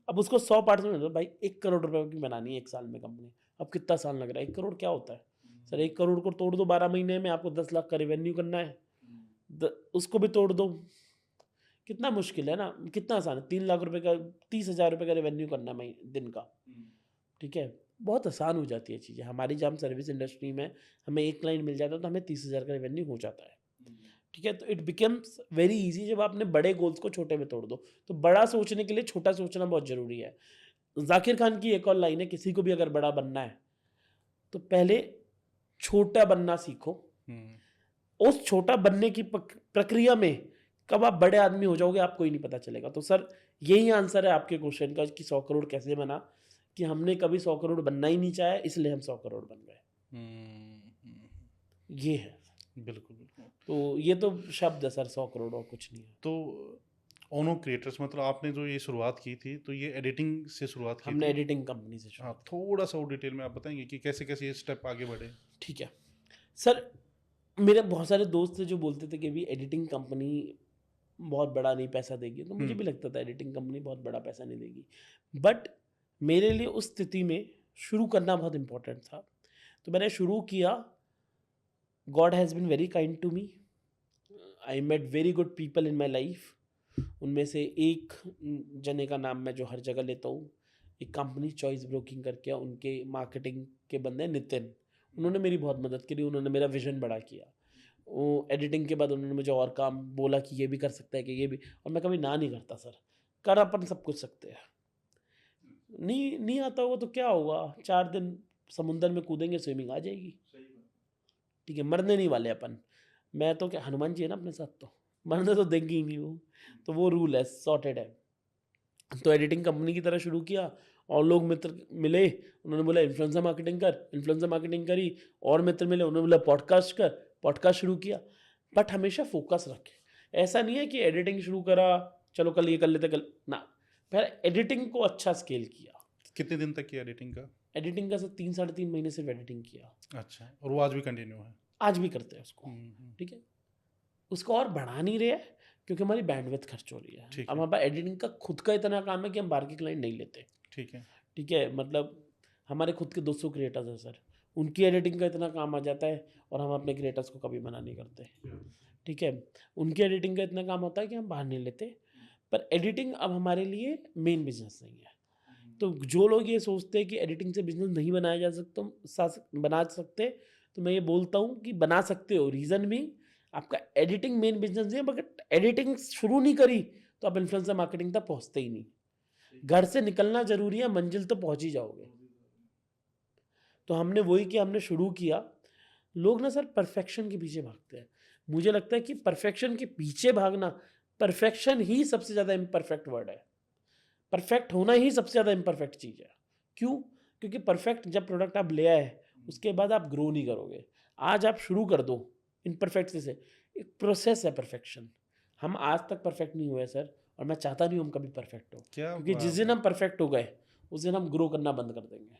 S1: अब उसको 100 पार्ट्स में दो भाई, 1 करोड़ रुपए की बनानी है 1 साल में कंपनी। अब कितना साल लग रहा है? 1 करोड़ क्या होता है? सर 1 करोड़ को तोड़ दो 12 महीने में, आपको 10 लाख का रेवेन्यू करना है। उसको भी तोड़ दो, कितना मुश्किल है ना, कितना आसान है। 3 लाख रुपए का, 30,000 रुपए का रेवेन्यू करना है दिन का, ठीक है? बहुत आसान हो जाती है चीज़ें। हमारी जब हम सर्विस इंडस्ट्री में, हमें एक क्लाइंट मिल जाता है तो हमें 30,000 का रेवेन्यू हो जाता है, ठीक है? तो इट बिकम्स वेरी ईजी जब आपने बड़े गोल्स को छोटे में तोड़ दो। तो बड़ा सोचने के लिए छोटा सोचना बहुत ज़रूरी है। जाकिर खान की एक और लाइन है, किसी को भी अगर बड़ा बनना है तो पहले छोटा बनना सीखो।
S2: हुँ।
S1: उस छोटा बनने की प्रक्रिया में कब आप बड़े आदमी हो जाओगे आपको ही नहीं पता चलेगा। तो सर यही आंसर है आपके क्वेश्चन का कि 100 करोड़ कैसे बना, कि हमने कभी 100 करोड़ बनना ही नहीं चाहा, इसलिए हम 100 करोड़ बन गए।
S2: हुँ, हुँ।
S1: ये है।
S2: बिल्कुल, बिल्कुल।
S1: तो ये तो शब्द है सर, 100 करोड़ और कुछ नहीं है।
S2: तो ओनो क्रिएटर्स, मतलब आपने जो ये शुरुआत की थी, तो ये एडिटिंग से शुरुआत की
S1: हमने
S2: थी?
S1: एडिटिंग कंपनी से
S2: हाँ,
S1: शुरुआत की।
S2: थोड़ा-सा और डिटेल में आप बताएँगे कि कैसे-कैसे ये स्टेप आगे बढ़े?
S1: ठीक है। सर मेरे बहुत सारे दोस्त थे जो बोलते थे कि अभी एडिटिंग कंपनी बहुत बड़ा नहीं पैसा देगी, तो मुझे
S2: हुँ,
S1: भी लगता था एडिटिंग कंपनी बहुत बड़ा पैसा नहीं देगी। बट मेरे लिए उस स्थिति में शुरू करना बहुत इम्पोर्टेंट था। तो मैंने शुरू किया। God has been very kind to me. I met very good people in my life. उनमें से एक जने का नाम मैं जो हर जगह लेता हूँ, एक कंपनी चॉइस ब्रोकिंग करके है, उनके मार्केटिंग के बंदे हैं नितिन। उन्होंने मेरी बहुत मदद करी, उन्होंने मेरा विज़न बड़ा किया। वो एडिटिंग के बाद उन्होंने मुझे और काम बोला कि ये भी कर सकता है, कि ये भी, और मैं कभी ना नहीं करता सर। कर अपन सब कुछ सकते हैं। नहीं नहीं आता होगा तो क्या होगा, 4 दिन समुंदर में कूदेंगे, स्विमिंग आ जाएगी। ठीक है, मरने नहीं वाले अपन। मैं तो क्या, हनुमान जी है ना अपने साथ, तो मरने तो देंगे ही नहीं वो। तो वो रूल है, सॉर्टेड है। तो एडिटिंग कंपनी की तरह शुरू किया, और लोग मित्र मिले, उन्होंने बोला इन्फ्लुएंसर मार्केटिंग कर, इन्फ्लुएंसर मार्केटिंग करी। और मित्र मिले, उन्होंने बोला पॉडकास्ट कर, पॉडकास्ट शुरू किया। बट हमेशा फोकस रखे। ऐसा नहीं है कि एडिटिंग शुरू करा, चलो कल ये कर लेते, कल ना। फिर एडिटिंग को अच्छा स्केल किया।
S2: कितने दिन तक किया एडिटिंग का?
S1: एडिटिंग का सर 3 साढ़े 3 महीने सिर्फ एडिटिंग किया।
S2: अच्छा, और वो आज भी कंटिन्यू है?
S1: आज भी करते हैं उसको,
S2: हुँ, हुँ,
S1: ठीक है। उसको और बढ़ा नहीं रहे हैं, क्योंकि हमारी बैंडविड्थ खर्च हो रही है।
S2: ठीक
S1: अब
S2: है,
S1: हमारे पास एडिटिंग का खुद का इतना काम है कि हम बाहर के क्लाइंट नहीं लेते,
S2: ठीक है।
S1: ठीक है। मतलब हमारे खुद के 200 क्रिएटर्स हैं सर, उनकी एडिटिंग का इतना काम आ जाता है, और हम अपने क्रिएटर्स को कभी मना नहीं करते, ठीक है। उनकी एडिटिंग का इतना काम होता है कि हम बाहर नहीं लेते। पर एडिटिंग अब हमारे लिए मेन बिजनेस नहीं है। तो जो लोग ये सोचते हैं कि एडिटिंग से बिजनेस नहीं बनाया जा सकता, बना सकते, तो मैं ये बोलता हूँ कि बना सकते हो। रीज़न भी, आपका एडिटिंग मेन बिजनेस नहीं है, मगर एडिटिंग शुरू नहीं करी तो आप इन्फ्लुएंसर मार्केटिंग तक पहुँचते ही नहीं। घर से निकलना ज़रूरी है, मंजिल तो पहुँच ही जाओगे। तो हमने वही किया, हमने शुरू किया। लोग ना सर परफेक्शन के पीछे भागते हैं। मुझे लगता है कि परफेक्शन के पीछे भागना परफेक्शन ही सबसे ज़्यादा इम्परफेक्ट वर्ड है। परफेक्ट होना ही सबसे ज़्यादा इम्परफेक्ट चीज़ है। क्यों? क्योंकि परफेक्ट जब प्रोडक्ट आप ले आए, उसके बाद आप ग्रो नहीं करोगे। आज आप शुरू कर दो इम्परफेक्ट से, एक प्रोसेस है परफेक्शन। हम आज तक परफेक्ट नहीं हुए सर, और मैं चाहता नहीं हूँ हम कभी परफेक्ट हो,
S2: क्या
S1: क्योंकि जिस
S2: बात
S1: दिन
S2: है!
S1: हम परफेक्ट हो गए, उस दिन हम ग्रो करना बंद कर देंगे।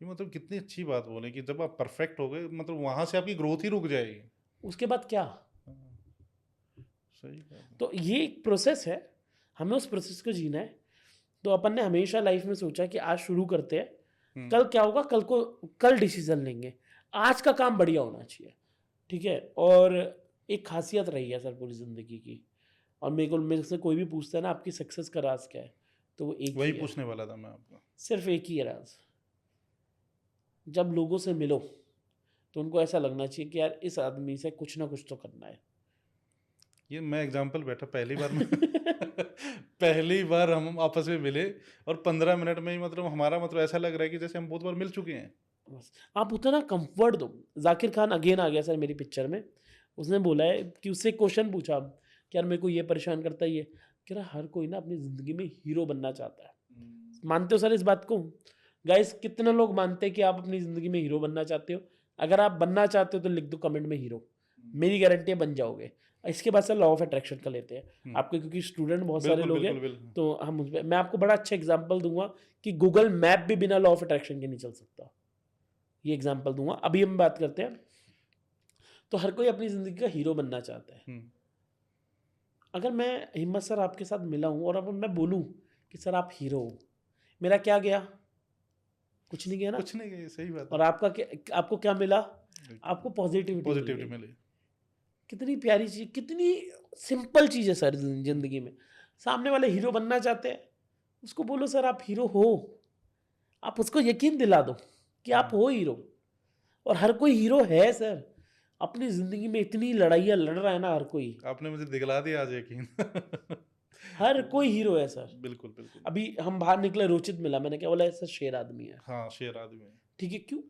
S2: ये मतलब कितनी अच्छी बात बोले कि जब आप परफेक्ट हो गए मतलब वहाँ से आपकी ग्रोथ ही रुक जाएगी।
S1: उसके बाद क्या?
S2: हाँ, सही बात है।
S1: तो ये एक प्रोसेस है, हमें उस प्रोसेस को जीना है। तो अपन ने हमेशा लाइफ में सोचा कि आज शुरू करते हैं,
S2: हुँ,
S1: कल क्या होगा, कल डिसीजन लेंगे, आज का काम बढ़िया होना चाहिए, ठीक है। और एक खासियत रही है सर पूरी ज़िंदगी की, और मेरे से कोई भी पूछता है ना आपकी सक्सेस का राज क्या है, तो वो एक
S2: वही
S1: ही है,
S2: पूछने वाला था मैं आपको।
S1: सिर्फ एक ही है राज। जब लोगों से मिलो तो उनको ऐसा लगना चाहिए कि यार इस आदमी से कुछ ना कुछ तो करना है।
S2: ये मैं एग्ज़ाम्पल बैठा पहली बार मैं पहली बार हम आपस में मिले और 15 मिनट में ही मतलब हमारा मतलब ऐसा लग रहा है कि जैसे हम बहुत बार मिल चुके हैं।
S1: बस आप उतना कंफर्ट दो। जाकिर खान अगेन आ गया सर मेरी पिक्चर में। उसने बोला है कि उससे एक क्वेश्चन पूछा कि यार मेरे को ये परेशान करता है ये, कह रहा हर कोई ना अपनी ज़िंदगी में हीरो बनना चाहता है। मानते हो सर इस बात को? गाइस कितने लोग मानते हैं कि आप अपनी ज़िंदगी में हीरो बनना चाहते हो? अगर आप बनना चाहते हो तो लिख दो कमेंट में हीरो। मेरी गारंटी है बन जाओगे। इसके बाद से लॉ ऑफ अट्रैक्शन का लेते हैं।
S2: हुँ,
S1: आपके क्योंकि स्टूडेंट बहुत सारे
S2: बिल्कुल,
S1: लोग हैं,
S2: बिल्कुल, बिल्कुल।
S1: तो हम उस पे मैं आपको बड़ा अच्छा एग्जांपल दूँगा कि गूगल मैप भी बिना लॉ ऑफ अट्रैक्शन के नहीं चल सकता। ये एग्जांपल दूँगा। अभी हम बात करते हैं, तो हर कोई अपनी ज़िंदगी का हीरो बनना चाहता है।
S2: हुँ,
S1: अगर मैं हिम्मत सर आपके साथ मिला हूँ और अब मैं बोलूँ कि सर आप हीरो हो, मेरा क्या गया? कुछ नहीं गया ना।
S2: कुछ नहीं है, सही बात है।
S1: और आपको क्या मिला? आपको पॉजिटिविटी मिल
S2: पॉज़िटिविटी
S1: गई।
S2: मिली।
S1: कितनी प्यारी चीज़, कितनी सिंपल चीज़ है सर ज़िंदगी में। सामने वाले हीरो बनना चाहते हैं, उसको बोलो सर आप हीरो हो। आप उसको यकीन दिला दो कि आप
S2: हुँ,
S1: हो हीरो। और हर कोई हीरो है सर। अपनी ज़िंदगी में इतनी लड़ाइयाँ लड़ रहा है ना हर कोई।
S2: आपने मुझे दिखला दिया आज यकीन।
S1: हर कोई हीरो है सर।
S2: बिल्कुल, बिल्कुल।
S1: अभी हम बाहर निकले, रोचित मिला, मैंने क्या बोला, ऐसा शेर आदमी है।
S2: हाँ, शेर आदमी है।
S1: ठीक है, क्यों?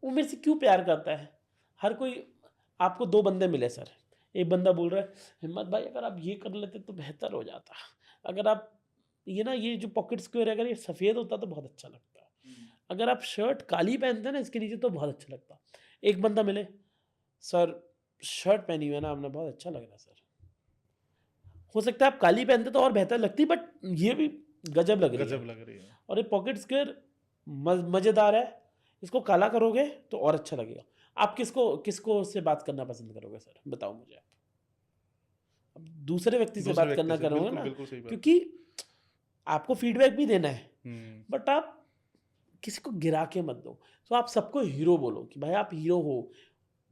S1: वो मेरे से क्यों प्यार करता है? हर कोई। आपको 2 बंदे मिले सर। एक बंदा बोल रहा है, हिम्मत भाई अगर आप ये कर लेते तो बेहतर हो जाता। अगर आप ये जो पॉकेट स्क्वेयर है, अगर ये सफ़ेद होता तो बहुत अच्छा लगता। अगर आप शर्ट काली पहनते ना इसके नीचे तो बहुत अच्छा लगता। एक बंदा मिले, सर शर्ट पहनी हुई है ना आपने, बहुत अच्छा लग रहा है सर। हो सकता है आप काली पहनते तो और बेहतर लगती, बट ये भी गजब लग रही
S2: गज़ब
S1: है।
S2: लग रही है।
S1: और ये पॉकेट स्क्वेयर मज़ेदार है। इसको काला करोगे तो और अच्छा लगेगा। आप किसको किसको से बात करना पसंद करोगे सर? बताओ मुझे। अब दूसरे व्यक्ति से
S2: दूसरे
S1: बात
S2: व्यक्ति
S1: करना
S2: से
S1: करोगे
S2: बिल्कुल,
S1: ना,
S2: बिल्कुल सही बात है।
S1: क्योंकि आपको फीडबैक भी देना है,
S2: हुँ,
S1: बट आप किसी को गिरा के मत दो। तो आप सबको हीरो बोलो कि भाई आप हीरो हो।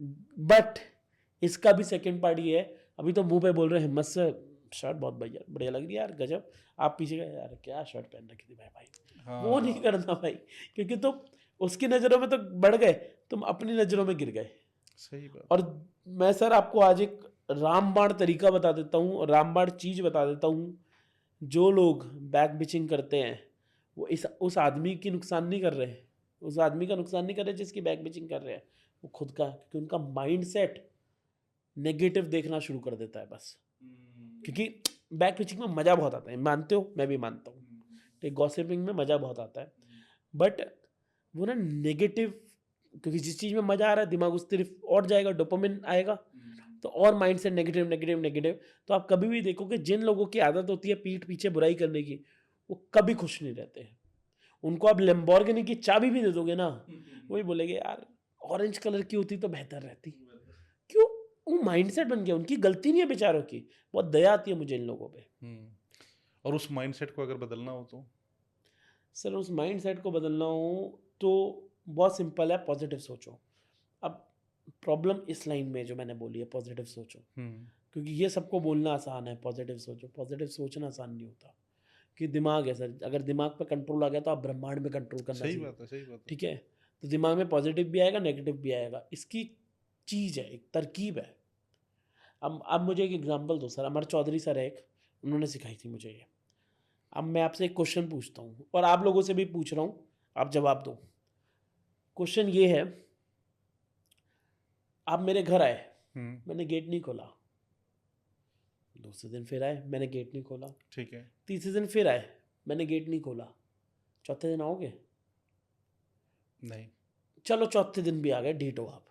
S1: बट इसका भी सेकंड पार्ट ये है, अभी तो मुँह पे बोल रहे हैं हिम्मत से शर्ट बहुत बढ़िया बढ़िया लग रही है यार, गज़ब। आप पीछे गए, यार क्या शर्ट पहन रखी थी भाई भाई। वो नहीं
S2: हाँ,
S1: करना भाई, क्योंकि तुम उसकी नज़रों में तो बढ़ गए, तुम अपनी नज़रों में गिर गए।
S2: सही बात
S1: और
S2: है।
S1: मैं सर आपको आज एक रामबाण तरीका बता देता हूँ, रामबाण चीज़ बता देता हूँ। जो लोग बैक बिचिंग करते हैं, वो इस उस आदमी की नुकसान नहीं कर रहे, उस आदमी का नुकसान नहीं कर रहे जिसकी बैक बिचिंग कर रहे हैं, वो खुद का, क्योंकि उनका माइंड सेट नेगेटिव देखना शुरू कर देता है बस। क्योंकि बैक बिचिंग में मज़ा बहुत आता है, मानते हो, मैं भी मानता हूँ। ठीक, गॉसिपिंग में मज़ा बहुत आता है, बट वो ना नेगेटिव, क्योंकि जिस चीज़ में मज़ा आ रहा है दिमाग उस तरफ और जाएगा, डोपामिन आएगा, तो और माइंड से नेगेटिव नेगेटिव नेगेटिव। तो आप कभी भी देखोगे जिन लोगों की आदत होती है पीठ पीछे बुराई करने की, वो कभी खुश नहीं रहते हैं। उनको आप लैम्बोर्गिनी की चाबी भी दे दोगे ना, वही बोलेंगे यार ऑरेंज कलर की होती तो बेहतर रहती। क्यों? वो माइंडसेट बन गया, उनकी गलती नहीं है बेचारों की। बहुत दया आती है मुझे इन लोगों पे।
S2: हुँ, और उस माइंडसेट को अगर बदलना हो तो?
S1: सर उस माइंडसेट को बदलना हो तो बहुत सिंपल है, पॉजिटिव सोचो। अब प्रॉब्लम इस लाइन में है जो मैंने बोली है, पॉजिटिव सोचो।
S2: हुँ,
S1: क्योंकि ये सबको बोलना आसान है, पॉजिटिव सोचो, पॉजिटिव सोचना आसान नहीं होता। कि दिमाग है सर, अगर दिमाग पे कंट्रोल आ गया तो आप ब्रह्मांड में कंट्रोल करना
S2: सही
S1: सीखो।
S2: बात है, सही बात है।
S1: ठीक है? तो दिमाग में पॉजिटिव भी आएगा, नेगेटिव भी आएगा। इसकी चीज़ है, एक तरकीब है। अब मुझे एक एग्जांपल दो सर, अमर चौधरी सर है एक, उन्होंने सिखाई थी मुझे ये। अब मैं आपसे एक क्वेश्चन पूछता हूँ और आप लोगों से भी पूछ रहा हूँ, आप जवाब दो। क्वेश्चन ये है, आप मेरे घर आए,
S2: हुँ,
S1: मैंने गेट नहीं खोला, दूसरे दिन फिर आए, मैंने गेट नहीं खोला।
S2: ठीक है।
S1: तीसरे दिन फिर आए, मैंने गेट नहीं खोला। चौथे दिन आओगे?
S2: नहीं।
S1: चलो चौथे दिन भी आ गए, ढीठो आप,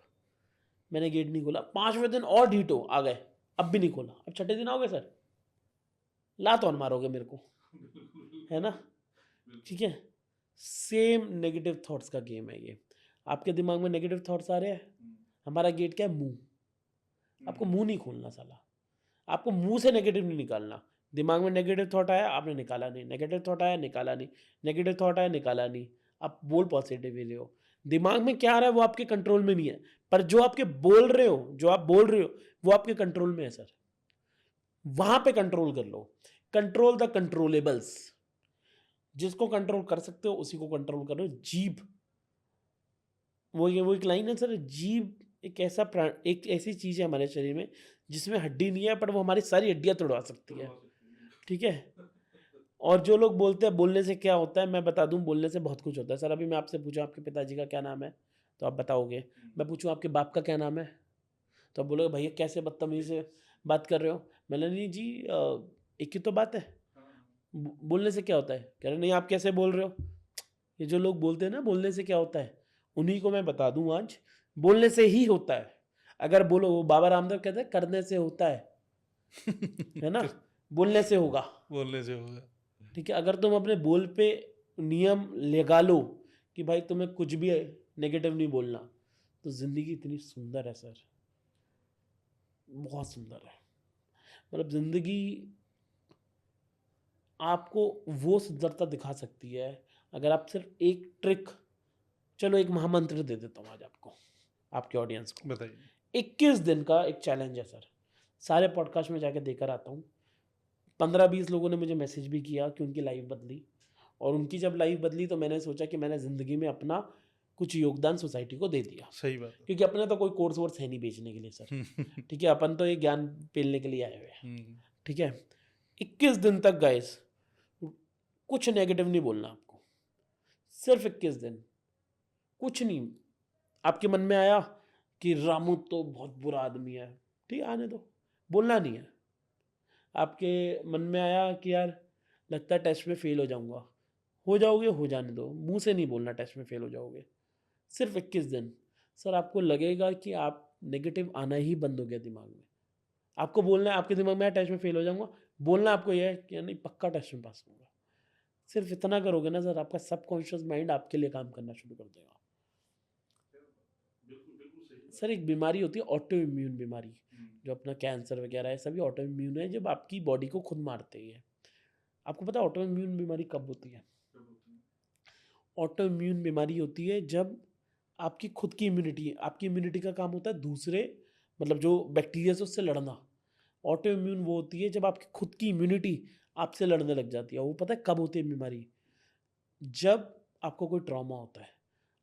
S1: मैंने गेट नहीं खोला। पांचवें दिन और ढीठो आ गए, अब भी नहीं खोला। अब छठे दिन आओगे सर, लात और मारोगे मेरे को, है ना? ठीक है, सेम नेगेटिव थॉट्स का गेम है ये। आपके दिमाग में नेगेटिव थॉट्स आ रहे हैं, हमारा गेट क्या है? मुंह। आपको मुंह नहीं खोलना साला, आपको मुंह से नेगेटिव नहीं निकालना। दिमाग में नेगेटिव थॉट आया, आपने निकाला नहीं, नेगेटिव थॉट आया, निकाला नहीं, नेगेटिव थॉट आया, निकाला नहीं। आप बोल पॉजिटिव ही रहे हो। दिमाग में क्या आ रहा है वो आपके कंट्रोल में नहीं है, पर जो आपके बोल रहे हो, जो आप बोल रहे हो वो आपके कंट्रोल में है सर। वहां पे कंट्रोल कर लो। Control the controllables. जिसको कंट्रोल कर सकते हो उसी को कंट्रोल करो। जीभ, वो एक लाइन है सर, जीभ एक ऐसा एक ऐसी चीज है हमारे शरीर में जिसमें हड्डी नहीं है, पर वो हमारी सारी हड्डियां तोड़वा सकती है। ठीक है। और जो लोग बोलते हैं बोलने से क्या होता है, मैं बता दूं, बोलने से बहुत कुछ होता है सर। अभी मैं आपसे पूछूं आपके पिताजी का क्या नाम है, तो आप बताओगे। मैं पूछूं आपके बाप का क्या नाम है, तो आप बोलोगे भैया कैसे बदतमीजी से बात कर रहे हो। मैंने नहीं जी, एक ही तो बात है। बोलने से क्या होता है? कह रहे नहीं, आप कैसे बोल रहे हो। ये जो लोग बोलते हैं ना बोलने से क्या होता है, उन्हीं को मैं बता दूं आज, बोलने से ही होता है। अगर बोलो, वो बाबा रामदेव कहते हैं करने से होता है ना? बोलने से होगा।
S2: बोलने से होगा।
S1: ठीक है, अगर तुम अपने बोल पे नियम लगा लो कि भाई तुम्हें कुछ भी नेगेटिव नहीं बोलना, तो जिंदगी इतनी सुंदर है सर, बहुत सुंदर है। मतलब जिंदगी आपको वो सुंदरता दिखा सकती है अगर आप सिर्फ एक ट्रिक, चलो एक महामंत्र दे देता हूँ आज आपको, आपके ऑडियंस को।
S2: बताइए।
S1: 21 दिन का एक चैलेंज है सर। सारे पॉडकास्ट में जाके देकर आता हूँ। 15-20 लोगों ने मुझे मैसेज भी किया कि उनकी लाइफ बदली, और उनकी जब लाइफ बदली तो मैंने सोचा कि मैंने ज़िंदगी में अपना कुछ योगदान सोसाइटी को दे दिया।
S2: सही बात है।
S1: क्योंकि अपने तो कोई कोर्स वोर्स है नहीं बेचने के लिए सर। ठीक है, अपन तो ये ज्ञान पेलने के लिए आए हुए हैं। ठीक है, 21 दिन तक गाइस कुछ नेगेटिव नहीं बोलना आपको, सिर्फ 21 दिन कुछ नहीं। आपके मन में आया कि रामू तो बहुत बुरा आदमी है, ठीक है, आने दो, बोलना नहीं है। आपके मन में आया कि यार लगता है टेस्ट में फेल हो जाऊंगा, हो जाओगे, हो जाने दो, मुंह से नहीं बोलना टेस्ट में फेल हो जाओगे। सिर्फ 21 दिन सर, आपको लगेगा कि आप नेगेटिव आना ही बंद हो गया दिमाग में। आपको बोलना है, आपके दिमाग में टेस्ट में फेल हो जाऊंगा, बोलना आपको यह है कि नहीं पक्का टेस्ट में पास होगा। सिर्फ इतना करोगे ना सर, आपका सबकॉन्शियस माइंड आपके लिए काम करना शुरू कर देगा। सर एक बीमारी होती है ऑटो इम्यून बीमारी, जो अपना कैंसर वगैरह है सभी ऑटो इम्यून है, जब आपकी बॉडी को खुद मारते ही है। आपको पता है ऑटो इम्यून बीमारी कब होती है? ऑटो इम्यून बीमारी होती है जब आपकी खुद की इम्यूनिटी, आपकी इम्यूनिटी का काम होता है दूसरे, मतलब जो बैक्टीरिया से उससे लड़ना। ऑटो इम्यून वो होती है जब आपकी खुद की इम्यूनिटी आपसे लड़ने लग जाती है। वो पता है कब होती है बीमारी? जब आपको कोई ट्रॉमा होता है।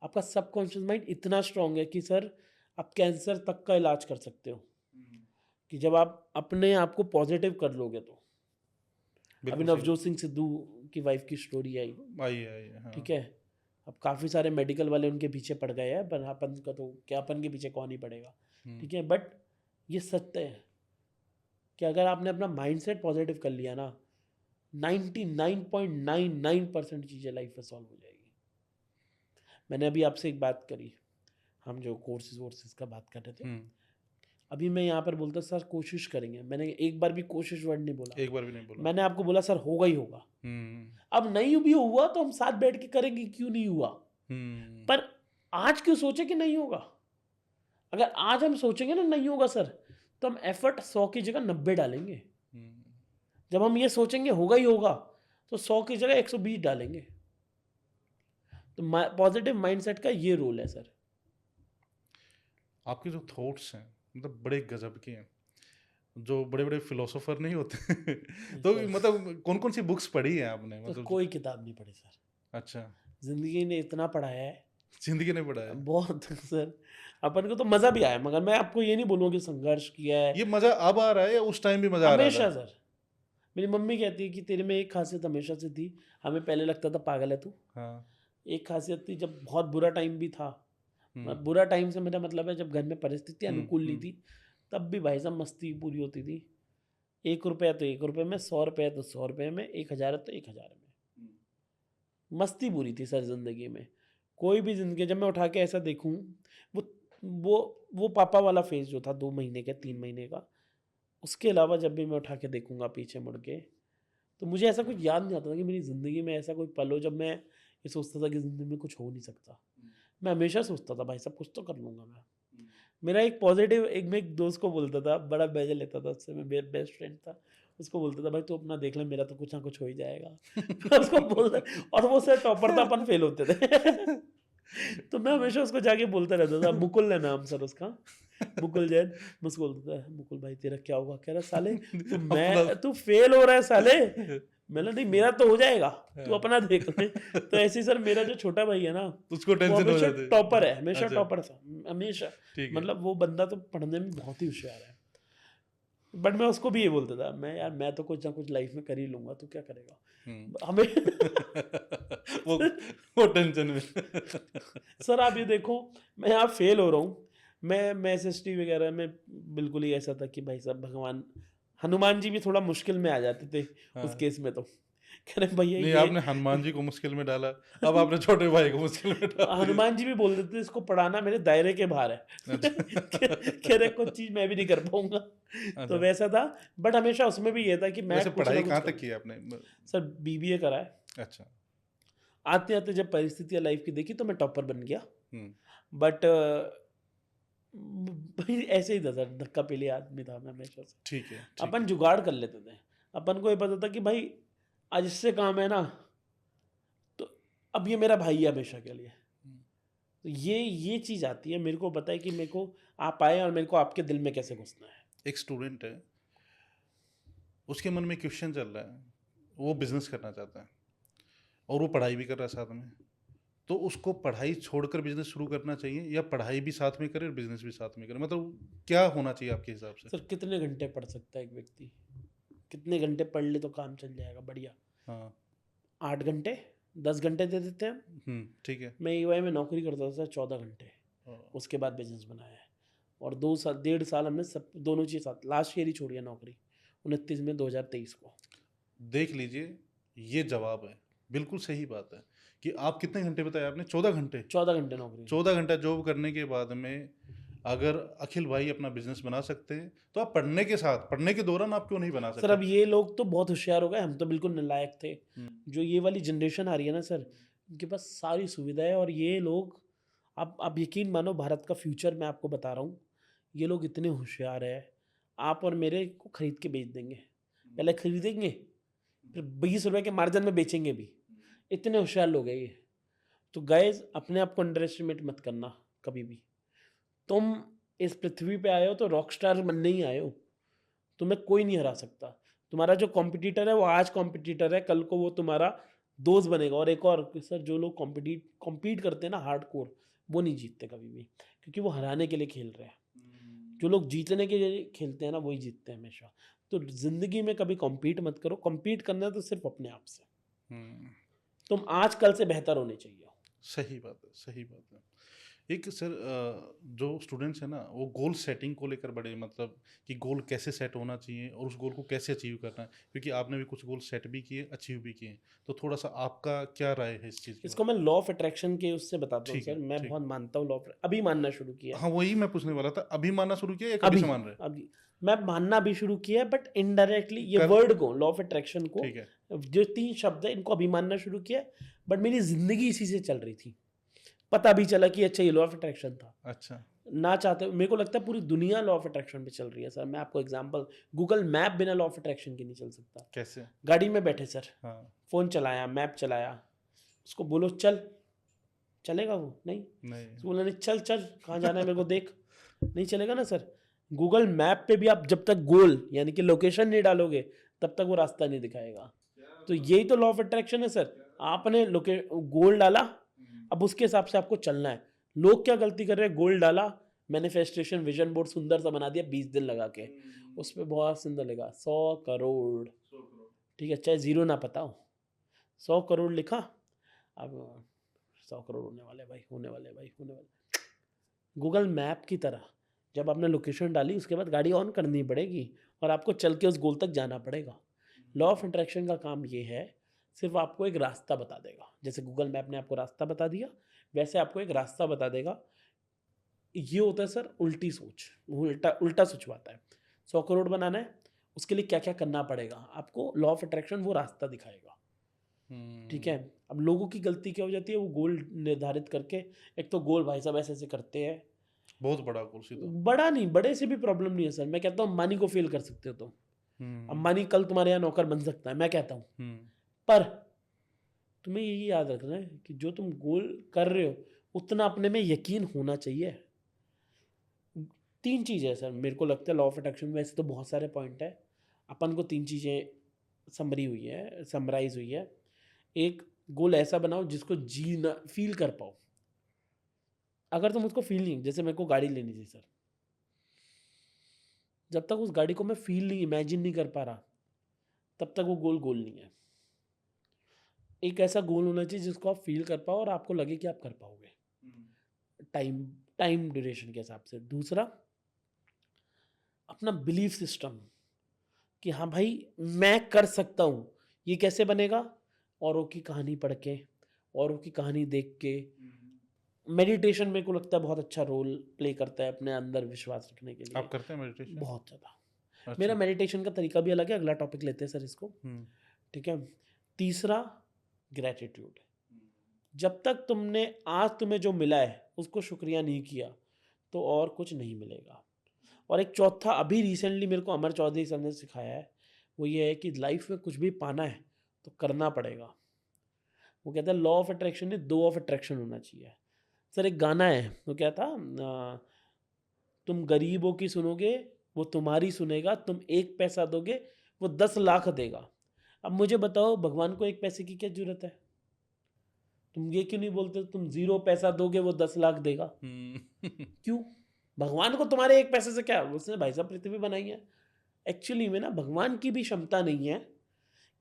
S1: आपका सबकॉन्शियस माइंड इतना स्ट्रांग है कि सर आप कैंसर तक का इलाज कर सकते हो, कि जब आप अपने आप को पॉजिटिव कर लोगे तो। अभी नवजोत सिंह सिद्धू की वाइफ की स्टोरी आई,
S2: हाँ।
S1: ठीक है, अब काफ़ी सारे मेडिकल वाले उनके पीछे पड़ गए हैं, पर अपन का तो क्या, अपन के पीछे कौन ही पड़ेगा। ठीक है, बट ये सत्य है कि अगर आपने अपना माइंडसेट पॉजिटिव कर लिया ना, 99.99% चीज़ें लाइफ में सॉल्व हो जाएगी। मैंने अभी आपसे एक बात करी, हम जो कोर्सेज वोर्सेज का बात कर रहे थे, अभी मैं यहाँ पर बोलता सर कोशिश करेंगे, मैंने एक बार भी कोशिश वर्ड नहीं बोला,
S2: एक बार भी नहीं बोला।
S1: मैंने आपको बोला सर होगा ही होगा। अब नहीं भी हुआ तो हम साथ बैठ के करेंगे, क्यों नहीं हुआ। पर आज क्यों सोचे कि नहीं होगा? अगर आज हम सोचेंगे ना नहीं होगा सर, तो हम एफर्ट 100 की जगह 90 डालेंगे। जब हम ये सोचेंगे होगा ही होगा, तो 100 की जगह 120 डालेंगे। तो पॉजिटिव माइंडसेट का ये रोल है सर।
S2: आपके जो थॉट्स हैं मतलब बड़े गजब के हैं, जो बड़े बड़े फिलोसोफर नहीं होते तो मतलब कौन कौन सी बुक्स पढ़ी है आपने?
S1: तो
S2: मतलब
S1: कोई किताब नहीं पढ़ी सर।
S2: अच्छा,
S1: जिंदगी ने इतना पढ़ाया है,
S2: जिंदगी ने पढ़ा है
S1: बहुत सर। अपन को तो मजा भी आया, मगर मैं आपको ये नहीं बोलूँगा कि संघर्ष किया है।
S2: ये मजा अब आ रहा है या उस टाइम भी मजा आ रहा
S1: हमेशा
S2: था?
S1: सर। मेरी मम्मी कहती है कि तेरे में एक खासियत हमेशा से थी, हमें पहले लगता था पागल है तू।
S2: हाँ।
S1: एक खासियत थी, जब बहुत बुरा टाइम भी था, बुरा टाइम से मेरा मतलब है जब घर में परिस्थिति अनुकूल नहीं थी, तब भी भाई साहब मस्ती पूरी होती थी। ₹1 तो ₹1 में, ₹100 तो ₹100 में, 1000 तो 1000 में। मस्ती पूरी थी सर ज़िंदगी में। कोई भी ज़िंदगी जब मैं उठा के ऐसा देखूँ, वो वो वो पापा वाला फ़ेज़ जो था 2 महीने का, 3 महीने का, उसके अलावा जब भी मैं उठा के देखूँगा पीछे मुड़ के, तो मुझे ऐसा कुछ याद नहीं आता था कि मेरी ज़िंदगी में ऐसा कोई पल हो जब मैं ये सोचता था कि ज़िंदगी में कुछ हो नहीं सकता। मैं हमेशा सोचता था भाई साहब कुछ तो कर लूँगा मैं। मेरा एक पॉज़िटिव एक मैं एक दोस्त को बोलता था, बड़ा मज़ा लेता था उससे, मैं बेस्ट फ्रेंड था। उसको बोलता था भाई तू अपना देख ले, मेरा तो कुछ ना कुछ हो ही जाएगा। मैं उसको बोलता, और वो सर टॉपर था, अपन फेल होते थे। तो मैं हमेशा उसको जाके बोलता रहता था, मुकुल है नाम सर उसका, मुकुल जैन। मैं उसको बोलता था, मुकुल भाई तेरा क्या होगा? कह रहा साले
S2: अपना
S1: तू फेल हो रहा है साले। मैंने नहीं मेरा तो हो जाएगा, तू
S2: हाँ।
S1: अपना देख ले। तो ऐसे ही सर मेरा जो छोटा भाई है ना,
S2: उसको
S1: वो
S2: टेंशन हो
S1: हमेशा
S2: जाती
S1: टॉपर है, हमेशा
S2: अच्छा,
S1: टॉपर था, हमेशा।
S2: ठीक है।
S1: मतलब वो बंदा तो पढ़ने में बहुत ही होशियार है। बट मैं उसको भी ये बोलता था, मैं यार मैं तो कुछ ना कुछ लाइफ में कर ही लूँगा, तू क्या करेगा?
S2: हुँ।
S1: हमें
S2: वो वो टेंशन में।
S1: सर आप ये देखो, मैं यहाँ फेल हो रहा हूँ। मैं एसएसटी वगैरह में बिल्कुल ही ऐसा था कि भाई साहब भगवान, हनुमान जी भी थोड़ा मुश्किल में आ जाते थे उस
S2: हाँ।
S1: केस में तो। कह रहे भैया
S2: नहीं,
S1: ये
S2: आपने हनुमान जी को मुश्किल में डाला, अब आपने छोटे भाई को मुश्किल में डाल दिया।
S1: हनुमान जी भी बोल देते थे इसको पढ़ाना मेरे दायरे के बाहर है।
S2: अच्छा।
S1: कह रहे कुछ चीज़ मैं भी नहीं कर पाऊँगा। तो
S2: अच्छा,
S1: वैसा था, बट हमेशा उसमें भी ये था कि मैं
S2: वैसे
S1: कुछ ना
S2: पढ़ाई
S1: कुछ
S2: कहाँ तक
S1: करूँ।
S2: की है आपने?
S1: सर बीबीए करा है।
S2: अच्छा।
S1: आते-आते जब परिस्थितियाँ लाइफ की देखी तो मैं टॉपर बन गया।
S2: हुँ,
S1: बट भाई ऐसे ही था सर, धक्का पेली आदमी था मैं हमेशा से।
S2: ठीक है, ठीक
S1: अपन
S2: है।
S1: जुगाड़ कर लेते थे। अपन को ये पता था कि भाई आज इससे काम है ना, तो अब ये मेरा भाई है हमेशा के लिए।
S2: हुँ,
S1: तो ये चीज़ आती है, मेरे को पता है कि मेरे को आप आए और मेरे को आपके दिल में कैसे घुसना है।
S2: एक स्टूडेंट है, उसके मन में क्वेश्चन चल रहा है, वो बिज़नेस करना चाहता है और वो पढ़ाई भी कर रहा है साथ में। तो उसको पढ़ाई छोड़कर बिज़नेस शुरू करना चाहिए या पढ़ाई भी साथ में करे और बिज़नेस भी साथ में करे? मतलब क्या होना चाहिए आपके हिसाब से?
S1: सर कितने घंटे पढ़ सकता है एक व्यक्ति? कितने घंटे पढ़ ले तो काम चल जाएगा बढ़िया?
S2: हाँ।
S1: 8 घंटे, 10 घंटे दे देते हैं हम।
S2: हुँ, ठीक है।
S1: मैं ईवाई में नौकरी करता था सर 14 घंटे।
S2: अ,
S1: उसके बाद बिज़नेस बनाया है। और 2 साल, 1.5 साल हमने सब दोनों चीज़ साथ, लास्ट ईयर ही छोड़ी है नौकरी, 29 में 2023 को।
S2: देख लीजिए, ये जवाब है। बिल्कुल सही बात है कि आप कितने घंटे बताए आपने? 14 घंटे?
S1: 14 घंटे नौकरी की।
S2: 14 घंटा जॉब करने के बाद में अगर अखिल भाई अपना बिज़नेस बना सकते हैं, तो आप पढ़ने के साथ पढ़ने के दौरान आप क्यों नहीं बना
S1: सर
S2: सकते?
S1: अब ये लोग तो बहुत होशियार हो गए, हम तो बिल्कुल नालायक थे।
S2: हुँ,
S1: जो ये वाली जनरेशन आ रही है ना सर, इनके पास सारी सुविधाएँ, और ये लोग, आप यकीन मानो भारत का फ्यूचर मैं आपको बता रहा हूँ, ये लोग इतने होशियार हैं, आप और मेरे को खरीद के बेच देंगे। पहले खरीदेंगे, फिर ₹20 के मार्जिन में बेचेंगे भी। इतने होशियार लोग हैं ये। तो गाइज़ अपने आप को अंडर एस्टिमेट मत करना कभी भी। तुम इस पृथ्वी पे आए हो तो रॉकस्टार बनने ही आए हो। तुम्हें कोई नहीं हरा सकता। तुम्हारा जो कॉम्पिटिटर है वो आज कॉम्पिटिटर है, कल को वो तुम्हारा दोस्त बनेगा। और एक और कि सर जो लोग कॉम्पीट करते हैं ना हार्डकोर, वो नहीं जीतते कभी भी, क्योंकि वो हराने के लिए खेल रहे हैं। जो लोग जीतने के लिए खेलते हैं ना वही जीतते हैं हमेशा। तो ज़िंदगी में कभी कॉम्पीट मत करो, कॉम्पीट करना है तो सिर्फ़ अपने आप से।
S2: हुँ।
S1: तुम आज कल से बेहतर होने चाहिए।
S2: सही बात है, सही बात है। एक सर जो स्टूडेंट्स हैं ना, वो गोल सेटिंग को लेकर बड़े मतलब कि गोल कैसे सेट होना चाहिए और उस गोल को कैसे अचीव करना है? क्योंकि आपने भी कुछ गोल सेट भी किए, अचीव भी किए। तो थोड़ा-सा आपका क्या राय है इस चीज़ के
S1: इसको
S2: बारे
S1: मैं
S2: में?
S1: लॉ ऑफ अट्रैक्शन के उससे बताता हूँ
S2: ठीक
S1: सर,
S2: है,
S1: मैं
S2: ठीक।
S1: बहुत मानता हूँ लॉ ऑफ, अभी मानना शुरू किया है।
S2: हाँ, वही मैं पूछने वाला था, अभी मानना शुरू किया या कभी
S1: अभी,
S2: से मान रहे हैं?
S1: अभी मैं मानना अभी शुरू किया है, बट इनडायरेक्टली ये
S2: कर
S1: वर्ड को, लॉ ऑफ अट्रैक्शन को,
S2: ठीक है,
S1: जो 3 शब्द है इनको अभी मानना शुरू किया है, बट मेरी ज़िंदगी इसी से चल रही थी। पता भी चला कि अच्छा ये लॉ ऑफ अट्रैक्शन था।
S2: अच्छा।
S1: ना चाहते मेरे को लगता है पूरी दुनिया लॉ ऑफ अट्रैक्शन पे चल रही है सर। मैं आपको एग्ज़ाम्पल, गूगल मैप बिना लॉ ऑफ अट्रैक्शन के नहीं चल सकता।
S2: कैसे?
S1: गाड़ी में बैठे सर,
S2: हाँ,
S1: फ़ोन चलाया, मैप चलाया, उसको बोलो चल, चलेगा वो? नहीं।
S2: नहीं।
S1: उसको बोला नहीं चल, चल कहाँ जाना है मेरे को देख, नहीं चलेगा ना सर। गूगल मैप पे भी आप जब तक गोल यानी कि लोकेशन नहीं डालोगे तब तक वो रास्ता नहीं दिखाएगा। तो यही तो लॉ ऑफ अट्रैक्शन है सर। आपने लोके गोल डाला, अब उसके हिसाब से आपको चलना है। लोग क्या गलती कर रहे हैं, गोल डाला, मैनिफेस्टेशन विजन बोर्ड सुंदर सा बना दिया 20 दिन लगा के, उस पे बहुत सुंदर लगा 100 करोड़, ठीक है, चाहे ज़ीरो ना पता हो, 100 करोड़ लिखा, अब 100 करोड़ होने वाले भाई, होने वाले भाई, होने वाले। गूगल मैप की तरह जब आपने लोकेशन डाली उसके बाद गाड़ी ऑन करनी पड़ेगी और आपको चल के उस गोल तक जाना पड़ेगा। लॉ ऑफ अट्रैक्शन का काम ये है, सिर्फ आपको एक रास्ता बता देगा। जैसे गूगल मैप ने आपको रास्ता बता दिया, वैसे आपको एक रास्ता बता देगा। ये होता है सर उल्टी सोच, उल्टा उल्टा सोचवाता है। 100 करोड़ बनाना है, उसके लिए क्या क्या करना पड़ेगा, आपको लॉ ऑफ अट्रैक्शन वो रास्ता दिखाएगा। ठीक है। अब लोगों की गलती क्या हो जाती है, वो गोल निर्धारित करके, एक तो गोल भाई साहब ऐसे ऐसे करते हैं,
S2: बहुत बड़ा कुर्सी तो।
S1: बड़ा नहीं, बड़े से भी प्रॉब्लम नहीं है सर। मैं कहता हूँ अंबानी को फेल कर सकते हो तुम, अंबानी कल तुम्हारे यहाँ नौकर बन सकता है, मैं कहता हूँ। पर तुम्हें यही याद रखना है कि जो तुम गोल कर रहे हो उतना अपने में यकीन होना चाहिए। 3 चीज़ें हैं सर मेरे को लगता है लॉ ऑफ अट्रैक्शन में, वैसे तो बहुत सारे पॉइंट है, अपन को 3 चीज़ें समराइज हुई है। एक, गोल ऐसा बनाओ जिसको जीना फील कर पाओ। अगर तुम उसको फील नहीं, जैसे मेरे को गाड़ी लेनी थी सर, जब तक उस गाड़ी को मैं फील नहीं, इमेजिन नहीं कर पा रहा, तब तक वो गोल गोल नहीं है। एक ऐसा गोल होना चाहिए जिसको आप फील कर पाओ और आपको लगे कि आप कर पाओगे, टाइम ड्यूरेशन के हिसाब से। दूसरा, अपना बिलीफ सिस्टम कि हाँ भाई मैं कर सकता हूँ। ये कैसे बनेगा? औरों की कहानी पढ़ के, औरों की कहानी देख के। मेडिटेशन मेरे को लगता है बहुत अच्छा रोल प्ले करता है अपने अंदर विश्वास रखने के लिए।
S2: आप करते हैं मेडिटेशन?
S1: बहुत ज़्यादा।
S2: अच्छा।
S1: मेरा मेडिटेशन का तरीका भी अलग है, अगला टॉपिक लेते हैं सर इसको। ठीक है। तीसरा, ग्रैटिट्यूड। जब तक तुमने आज तुम्हें जो मिला है उसको शुक्रिया नहीं किया तो और कुछ नहीं मिलेगा। और एक चौथा, अभी रिसेंटली मेरे को अमर चौधरी सर ने सिखाया है, वो ये है कि लाइफ में कुछ भी पाना है तो करना पड़ेगा। वो कहता है लॉ ऑफ अट्रैक्शन में 2 ऑफ अट्रैक्शन होना चाहिए। सर एक गाना है, वो क्या था, तुम गरीबों की सुनोगे वो तुम्हारी सुनेगा, तुम 1 पैसा दोगे वो 10 लाख देगा। अब मुझे बताओ भगवान को 1 पैसे की क्या जरूरत है? तुम ये क्यों नहीं बोलते तुम 0 पैसा दोगे वो 10 लाख देगा? क्यों? भगवान को तुम्हारे 1 पैसे से क्या, उसने भाई साहब पृथ्वी बनाई है। एक्चुअली में ना भगवान की भी क्षमता नहीं है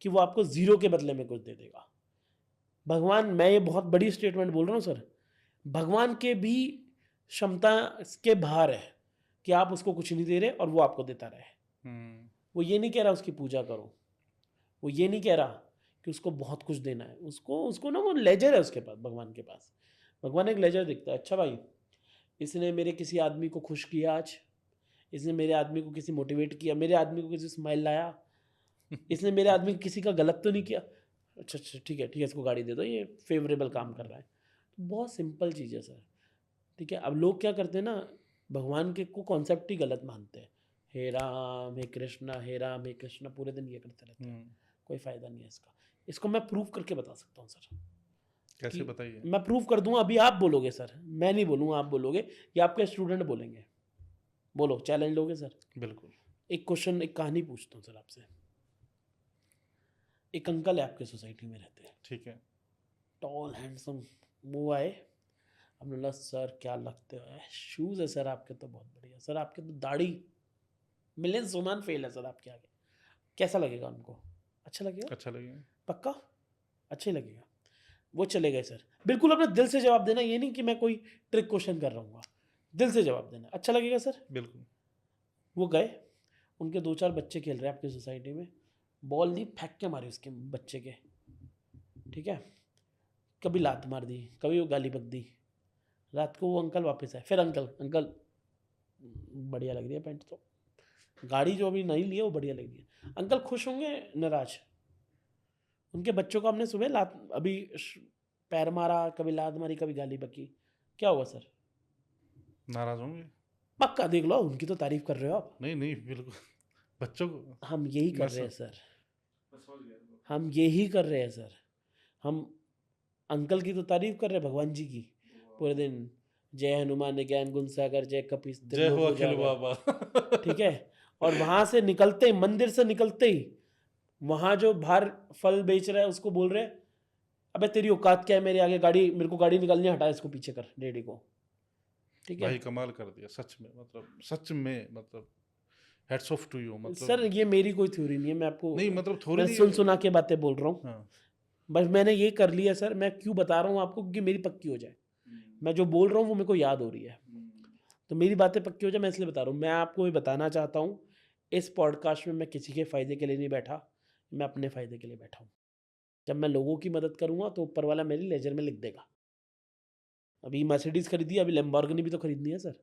S1: कि वो आपको 0 के बदले में कुछ दे देगा। भगवान, मैं ये बहुत बड़ी स्टेटमेंट बोल रहा हूँ सर, भगवान के भी क्षमता के बाहर है कि आप उसको कुछ नहीं दे रहे और वो आपको देता रहे। वो ये नहीं कह रहा उसकी पूजा करो, वो ये नहीं कह रहा कि उसको बहुत कुछ देना है, उसको ना वो लेजर है उसके पास, भगवान के पास। भगवान एक लेजर दिखता है, अच्छा भाई इसने मेरे किसी आदमी को खुश किया, आज इसने मेरे आदमी को किसी मोटिवेट किया, मेरे आदमी को किसी स्माइल लाया, इसने मेरे आदमी को किसी का गलत तो नहीं किया। अच्छा अच्छा ठीक है इसको गाड़ी दे दो, ये फेवरेबल काम कर रहा है। तो बहुत सिंपल चीज़ है सर। ठीक है। अब लोग क्या करते हैं ना, भगवान के को कॉन्सेप्ट ही गलत मानते हैं। हे राम हे कृष्णा, हे राम हे कृष्णा, पूरे दिन ये करते रहते हैं, कोई फ़ायदा नहीं है इसका। इसको मैं प्रूव करके बता सकता हूँ सर।
S2: कैसे बताइए?
S1: मैं प्रूव कर दूंगा, अभी आप बोलोगे सर, मैं नहीं बोलूँगा, आप बोलोगे या आपके स्टूडेंट बोलेंगे। बोलो, चैलेंज लोगे सर?
S2: बिल्कुल।
S1: एक क्वेश्चन, एक कहानी पूछता हूँ सर आपसे। एक अंकल है आपके सोसाइटी में रहते हैं,
S2: ठीक है।
S1: Toll handsome. वो आए, हमने बोला सर क्या लगते हो, शूज़ है सर आपके तो बहुत बढ़िया, सर आपके तो दाढ़ी मिलियन सोमान फेल है सर आपके आगे। कैसा लगेगा उनको? अच्छा लगेगा?
S2: अच्छा लगेगा।
S1: पक्का अच्छा ही लगेगा। वो चले गए सर। बिल्कुल अपने दिल से जवाब देना, ये नहीं कि मैं कोई ट्रिक क्वेश्चन कर रहा हूँ, दिल से जवाब देना। अच्छा लगेगा सर?
S2: बिल्कुल।
S1: वो गए, उनके 2-4 बच्चे खेल रहे हैं आपकी सोसाइटी में, बॉल ली, फेंक के मारी उसके बच्चे के। ठीक है। कभी लात मार दी, कभी वो गाली बक दी। रात को वो अंकल वापस आए, फिर अंकल बढ़िया लग रही है पैंट, तो गाड़ी जो अभी नहीं ली है वो बढ़िया लग रही है। अंकल खुश होंगे नाराज? उनके बच्चों को हमने सुबह अभी पैर मारा, कभी लात मारी, कभी गाली बकी, क्या हुआ सर?
S2: नाराज होंगे।
S1: पक्का देख लो, उनकी तो तारीफ कर रहे हो आप।
S2: नहीं बिल्कुल। बच्चों को
S1: हम यही कर रहे हैं सर, हम यही कर रहे हैं सर। हम अंकल की तो तारीफ कर रहे हैं, भगवान जी की पूरे दिन। जय हनुमान ज्ञान गुण सागर, जय कपीस,
S2: जय हो अखिल बाबा।
S1: ठीक है। और वहां से निकलते ही, मंदिर से निकलते ही, वहां जो बाहर फल बेच रहा है उसको बोल रहे, अबे तेरी औकात क्या है मेरे आगे, गाड़ी, मेरे को गाड़ी निकालनी है, हटा इसको पीछे कर रेडी को। ठीक है
S2: भाई कमाल कर दिया सच में, सच में hats off to you.
S1: Sir ये मेरी कोई थ्योरी नहीं है, मैं आपको
S2: नहीं थोड़ी
S1: मैं सुना के बातें बोल रहा हूँ।
S2: हाँ।
S1: बस मैंने ये कर लिया सर। मैं क्यों बता रहा हूँ आपको, क्योंकि मेरी पक्की हो जाए। मैं जो बोल रहा हूँ वो मेरे को याद हो रही है। तो मेरी बातें पक्की हो जाए, मैं इसलिए बता रहा हूँ। मैं आपको ये बताना चाहता हूँ, इस पॉडकास्ट में मैं किसी के फ़ायदे के लिए नहीं बैठा, मैं अपने फ़ायदे के लिए बैठा हूँ। जब मैं लोगों की मदद करूँगा तो ऊपर वाला मेरी लेजर में लिख देगा। अभी मर्सिडीज़ खरीदी है, अभी लैम्बोर्गिनी भी तो खरीदनी है सर,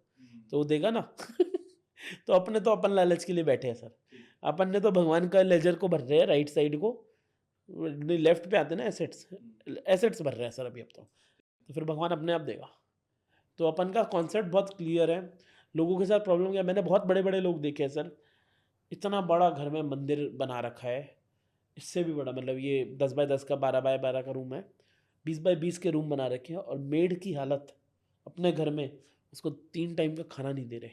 S1: तो वो देगा ना। तो अपने तो अपन लालच के लिए बैठे हैं सर। अपन ने तो भगवान का लेजर को भर रहे हैं, राइट साइड को, नहीं लेफ्ट पे आते हैं ना एसेट्स, एसेट्स भर रहे हैं सर अभी अब तो फिर भगवान अपने आप देगा। तो अपन का कॉन्सेप्ट बहुत क्लियर है। लोगों के साथ प्रॉब्लम क्या है, मैंने बहुत बड़े-बड़े लोग देखे हैं सर, इतना बड़ा घर में मंदिर बना रखा है, इससे भी बड़ा, मतलब ये 10 बाय 10 का 12 बाय 12 का रूम है, 20 बाय 20 के रूम बना रखे हैं, और मेड की हालत अपने घर में, उसको 3 टाइम का खाना नहीं दे रहे।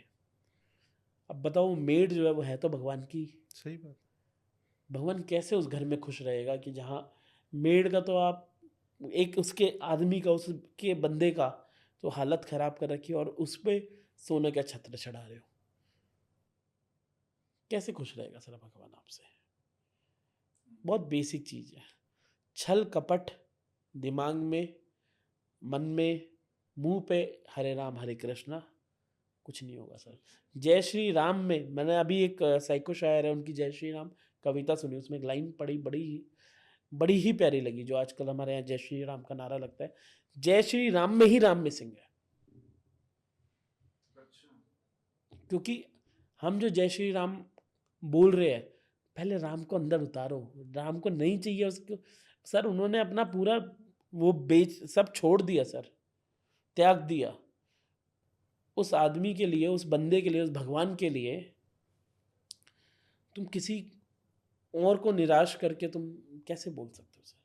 S1: अब बताओ, मेड जो है वो है तो भगवान की,
S2: सही बात।
S1: भगवान कैसे उस घर में खुश रहेगा कि जहाँ मेड का तो आप एक उसके आदमी का, उसके बंदे का तो हालत ख़राब कर रखी है, और उस पे सोने का छत्र चढ़ा रहे हो। कैसे खुश रहेगा सर भगवान आपसे? बहुत बेसिक चीज़ है। छल कपट दिमाग में, मन में, मुंह पे हरे राम हरे कृष्णा, कुछ नहीं होगा सर। जय श्री राम में मैंने अभी एक साइको शायर है, उनकी जय श्री राम कविता सुनी, उसमें एक लाइन पढ़ी, बड़ी ही प्यारी लगी, जो आजकल हमारे यहाँ जय श्री राम का नारा लगता है। जय श्री राम में ही राम मिसिंग है। क्योंकि हम जो जय श्री राम बोल रहे हैं, पहले राम को अंदर उतारो। राम को नहीं चाहिए उसको सर, उन्होंने अपना पूरा वो बेच सब छोड़ दिया सर, त्याग दिया उस आदमी के लिए, उस बंदे के लिए, उस भगवान के लिए। तुम किसी और को निराश करके तुम कैसे बोल सकते हो सर?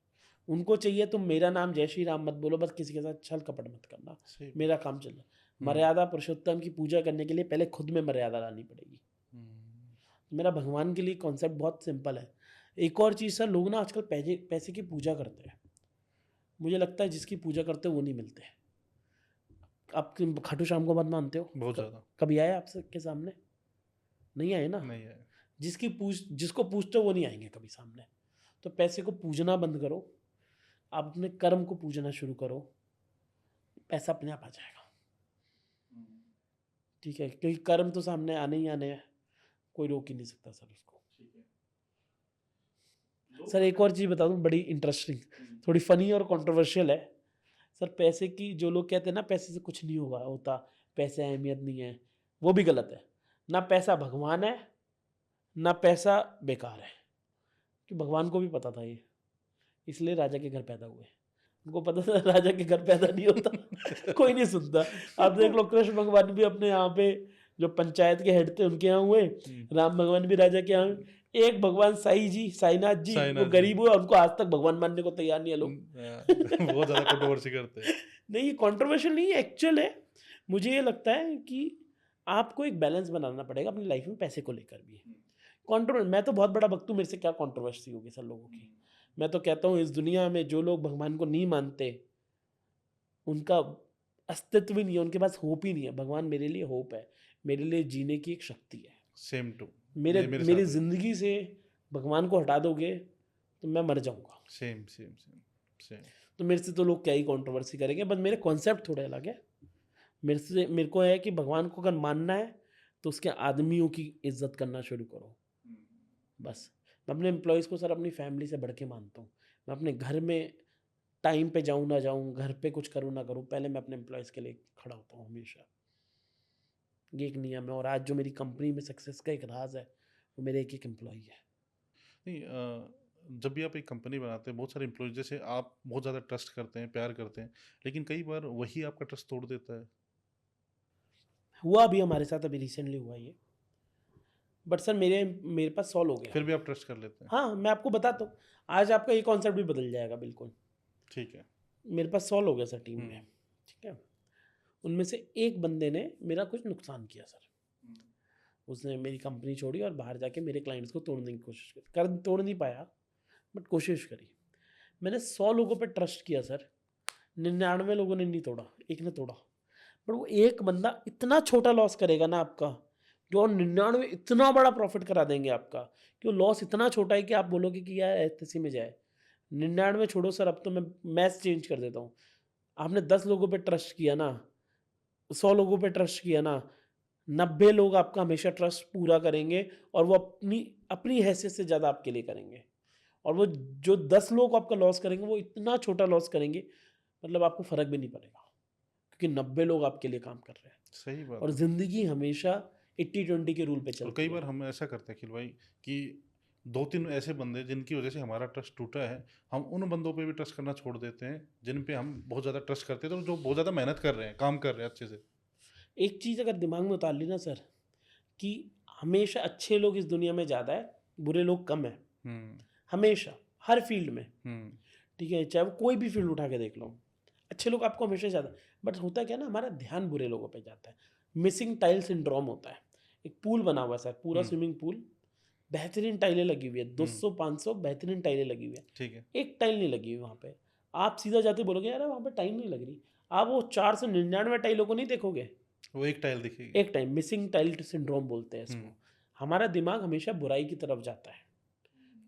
S1: उनको चाहिए तुम मेरा नाम जय श्री राम मत बोलो, बस किसी के साथ छल कपट मत करना,
S2: सही बात।
S1: मेरा काम चल रहा। मर्यादा पुरुषोत्तम की पूजा करने के लिए पहले खुद में मर्यादा लानी पड़ेगी। मेरा भगवान के लिए कॉन्सेप्ट बहुत सिंपल है। एक और चीज़ सर, लोग ना आजकल पैसे की पूजा करते हैं। मुझे लगता है जिसकी पूजा करते हो वो नहीं मिलते। आप खाटू श्याम को मत मानते हो?
S2: बहुत ज़्यादा।
S1: कभी आए आपसे के सामने? नहीं आए ना।
S2: नहीं है।
S1: जिसको पूजते हो वो नहीं आएंगे कभी सामने। तो पैसे को पूजना बंद करो, आप अपने कर्म को पूजना शुरू करो, पैसा अपने आप आ जाएगा। ठीक है, क्योंकि कर्म तो सामने आने ही आने हैं, कोई रोक ही नहीं सकता सर उसको। सर एक और चीज़ बता दूं, बड़ी इंटरेस्टिंग, थोड़ी फनी और कंट्रोवर्शियल है सर। पैसे की, जो लोग कहते हैं ना पैसे से कुछ नहीं होता, पैसे अहमियत नहीं है, वो भी गलत है। ना पैसा भगवान है, ना पैसा बेकार है। कि भगवान को भी पता था ये, इसलिए राजा के घर पैदा हुए। उनको पता था राजा के घर पैदा नहीं होता। कोई नहीं सुनता। आप देख लो, कृष्ण भगवान भी अपने यहाँ पे जो पंचायत के हेड थे उनके यहाँ हुए, राम भगवान भी राजा के यहाँ हुए। एक भगवान साईनाथ जी वो
S2: साईनाथ जी।
S1: गरीब हुए, उनको आज तक भगवान मानने को तैयार नहीं है लोग।
S2: बहुत ज़्यादा कंट्रोवर्सी करते हैं।
S1: नहीं, ये कंट्रोवर्शियल नहीं है, एक्चुअल है। मुझे ये लगता है कि आपको एक बैलेंस बनाना पड़ेगा अपनी लाइफ में, पैसे को लेकर भी। मैं तो बहुत बड़ा भक्त हूँ, मेरे से क्या कंट्रोवर्सी होगी सर लोगों की। मैं तो कहता हूँ इस दुनिया में जो लोग भगवान को नहीं मानते, उनका अस्तित्व ही नहीं है, उनके पास होप ही नहीं है। भगवान मेरे लिए होप है, मेरे लिए जीने की एक शक्ति है।
S2: सेम टू
S1: मेरी
S2: साथ है।
S1: ज़िंदगी से भगवान को हटा दोगे तो मैं मर जाऊंगा।
S2: Same same same same.
S1: तो मेरे से तो लोग क्या ही कंट्रोवर्सी करेंगे, बस मेरे कॉन्सेप्ट थोड़े अलग है। मेरे को है कि भगवान को अगर मानना है तो उसके आदमियों की इज्जत करना शुरू करो। बस मैं अपने एम्प्लॉयज़ को सर अपनी फैमिली से बढ़ के मानता हूँ। मैं अपने घर में टाइम पे जाऊँ ना जाऊँ, घर पे कुछ करूँ ना करूँ, पहले मैं अपने एम्प्लॉयज़ के लिए खड़ा होता हूँ हमेशा। ये एक नियम है, और आज जो मेरी कंपनी में सक्सेस का एक राज है, वो मेरे एक एम्प्लॉई है।
S2: नहीं, जब भी आप एक कंपनी बनाते हैं, बहुत सारे एम्प्लॉयज, जैसे आप बहुत ज़्यादा ट्रस्ट करते हैं, प्यार करते हैं, लेकिन कई बार वही आपका ट्रस्ट तोड़ देता है।
S1: हुआ भी हमारे साथ, अभी रिसेंटली हुआ ये। बट सर मेरे पास 100 लोग हैं।
S2: फिर भी आप ट्रस्ट कर लेते हैं।
S1: हाँ, मैं आपको बताता हूँ, आज आपका ये कॉन्सेप्ट भी बदल जाएगा बिल्कुल।
S2: ठीक है।
S1: मेरे पास 100 लोग हैं सर टीम में, ठीक है। उनमें से एक बंदे ने मेरा कुछ नुकसान किया सर। उसने मेरी कंपनी छोड़ी और बाहर जाके मेरे क्लाइंट्स को तोड़ने की कोशिश करी। तोड़ नहीं पाया, बट कोशिश करी। मैंने 100 लोगों पे ट्रस्ट किया सर, 99 लोगों ने नहीं तोड़ा, एक ने तोड़ा। पर वो एक बंदा इतना छोटा लॉस करेगा ना आपका, जो 99 इतना बड़ा प्रॉफिट करा देंगे आपका, कि वो लॉस इतना छोटा है कि आप बोलोगे कि यार ऐसे में जाए। 99 छोड़ो सर, अब तो मैं मैथ चेंज कर देता हूँ। आपने 10 लोगों पे ट्रस्ट किया ना, 100 लोगों पे ट्रस्ट किया ना, 90 लोग आपका हमेशा ट्रस्ट पूरा करेंगे और वो अपनी अपनी हैसियत से ज़्यादा आपके लिए करेंगे। और वो जो 10 लोग आपका लॉस करेंगे, वो इतना छोटा लॉस करेंगे, मतलब आपको फ़र्क भी नहीं पड़ेगा, क्योंकि 90 लोग आपके लिए काम कर रहे हैं।
S2: सही
S1: और
S2: बात है।
S1: ज़िंदगी हमेशा 80-20 के रूल पे
S2: और कई
S1: चलती
S2: बार
S1: है।
S2: हम ऐसा करते हैं अखिल भाई कि 2-3 ऐसे बंदे जिनकी वजह से हमारा ट्रस्ट टूटा है, हम उन बंदों पे भी ट्रस्ट करना छोड़ देते हैं, जिन पे हम बहुत ज़्यादा ट्रस्ट करते थे और जो बहुत ज़्यादा मेहनत कर रहे हैं, काम कर रहे हैं अच्छे से।
S1: एक चीज़ अगर दिमाग में उतार ली ना सर, कि हमेशा अच्छे लोग इस दुनिया में ज़्यादा है, बुरे लोग कम है।
S2: हुँ,
S1: हमेशा, हर फ़ील्ड में,
S2: हुँ,
S1: ठीक है? चाहे वो कोई भी फ़ील्ड उठा के देख लो। अच्छे लोग आपको हमेशा ज़्यादा, बट होता क्या है ना, हमारा ध्यान बुरे लोगों पे जाता है। मिसिंग टाइल सिंड्रोम होता है। एक पूल बना हुआ है सर, पूरा
S2: हुँ,
S1: स्विमिंग पूल, बेहतरीन टाइलें लगी हुई है,
S2: हुँ,
S1: 200-500 बेहतरीन टाइलें लगी हुई है।
S2: ठीक है।
S1: एक टाइल नहीं लगी हुई वहाँ पे। आप सीधा जाते बोलोगे, "यार, वहाँ पे टाइल नहीं लग रही।" आप वो 499 टाइलों को नहीं देखोगे।
S2: वो एक टाइल दिखेगी।
S1: एक टाइम मिसिंग टाइल सिंड्रोम बोलते हैं इसको।
S2: हुँ,
S1: हमारा दिमाग हमेशा बुराई की तरफ जाता है,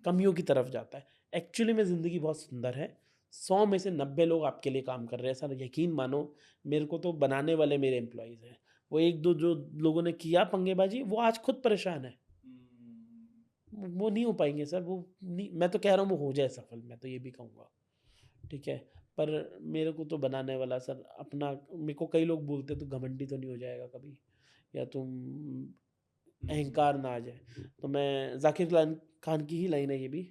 S1: कमियों की तरफ जाता है। एक्चुअली में ज़िंदगी बहुत सुंदर है। 100 में से 90 लोग आपके लिए काम कर रहे हैं सर, यकीन मानो। मेरे को तो बनाने वाले मेरे एम्प्लॉइज़ हैं। वो 1-2 जो लोगों ने किया पंगेबाज़ी, वो आज खुद परेशान है। वो नहीं हो पाएँगे सर, वो नहीं, मैं तो कह रहा हूँ वो हो जाए सफल, मैं तो ये भी कहूँगा, ठीक है? पर मेरे को तो बनाने वाला सर अपना, मेरे को कई लोग बोलते हैं, "तू घमंडी तो नहीं हो जाएगा कभी? या तुम
S2: हुँ।
S1: अहंकार ना आ जाए।" तो मैं ज़ाकिर लान खान की ही लाइन है ये भी।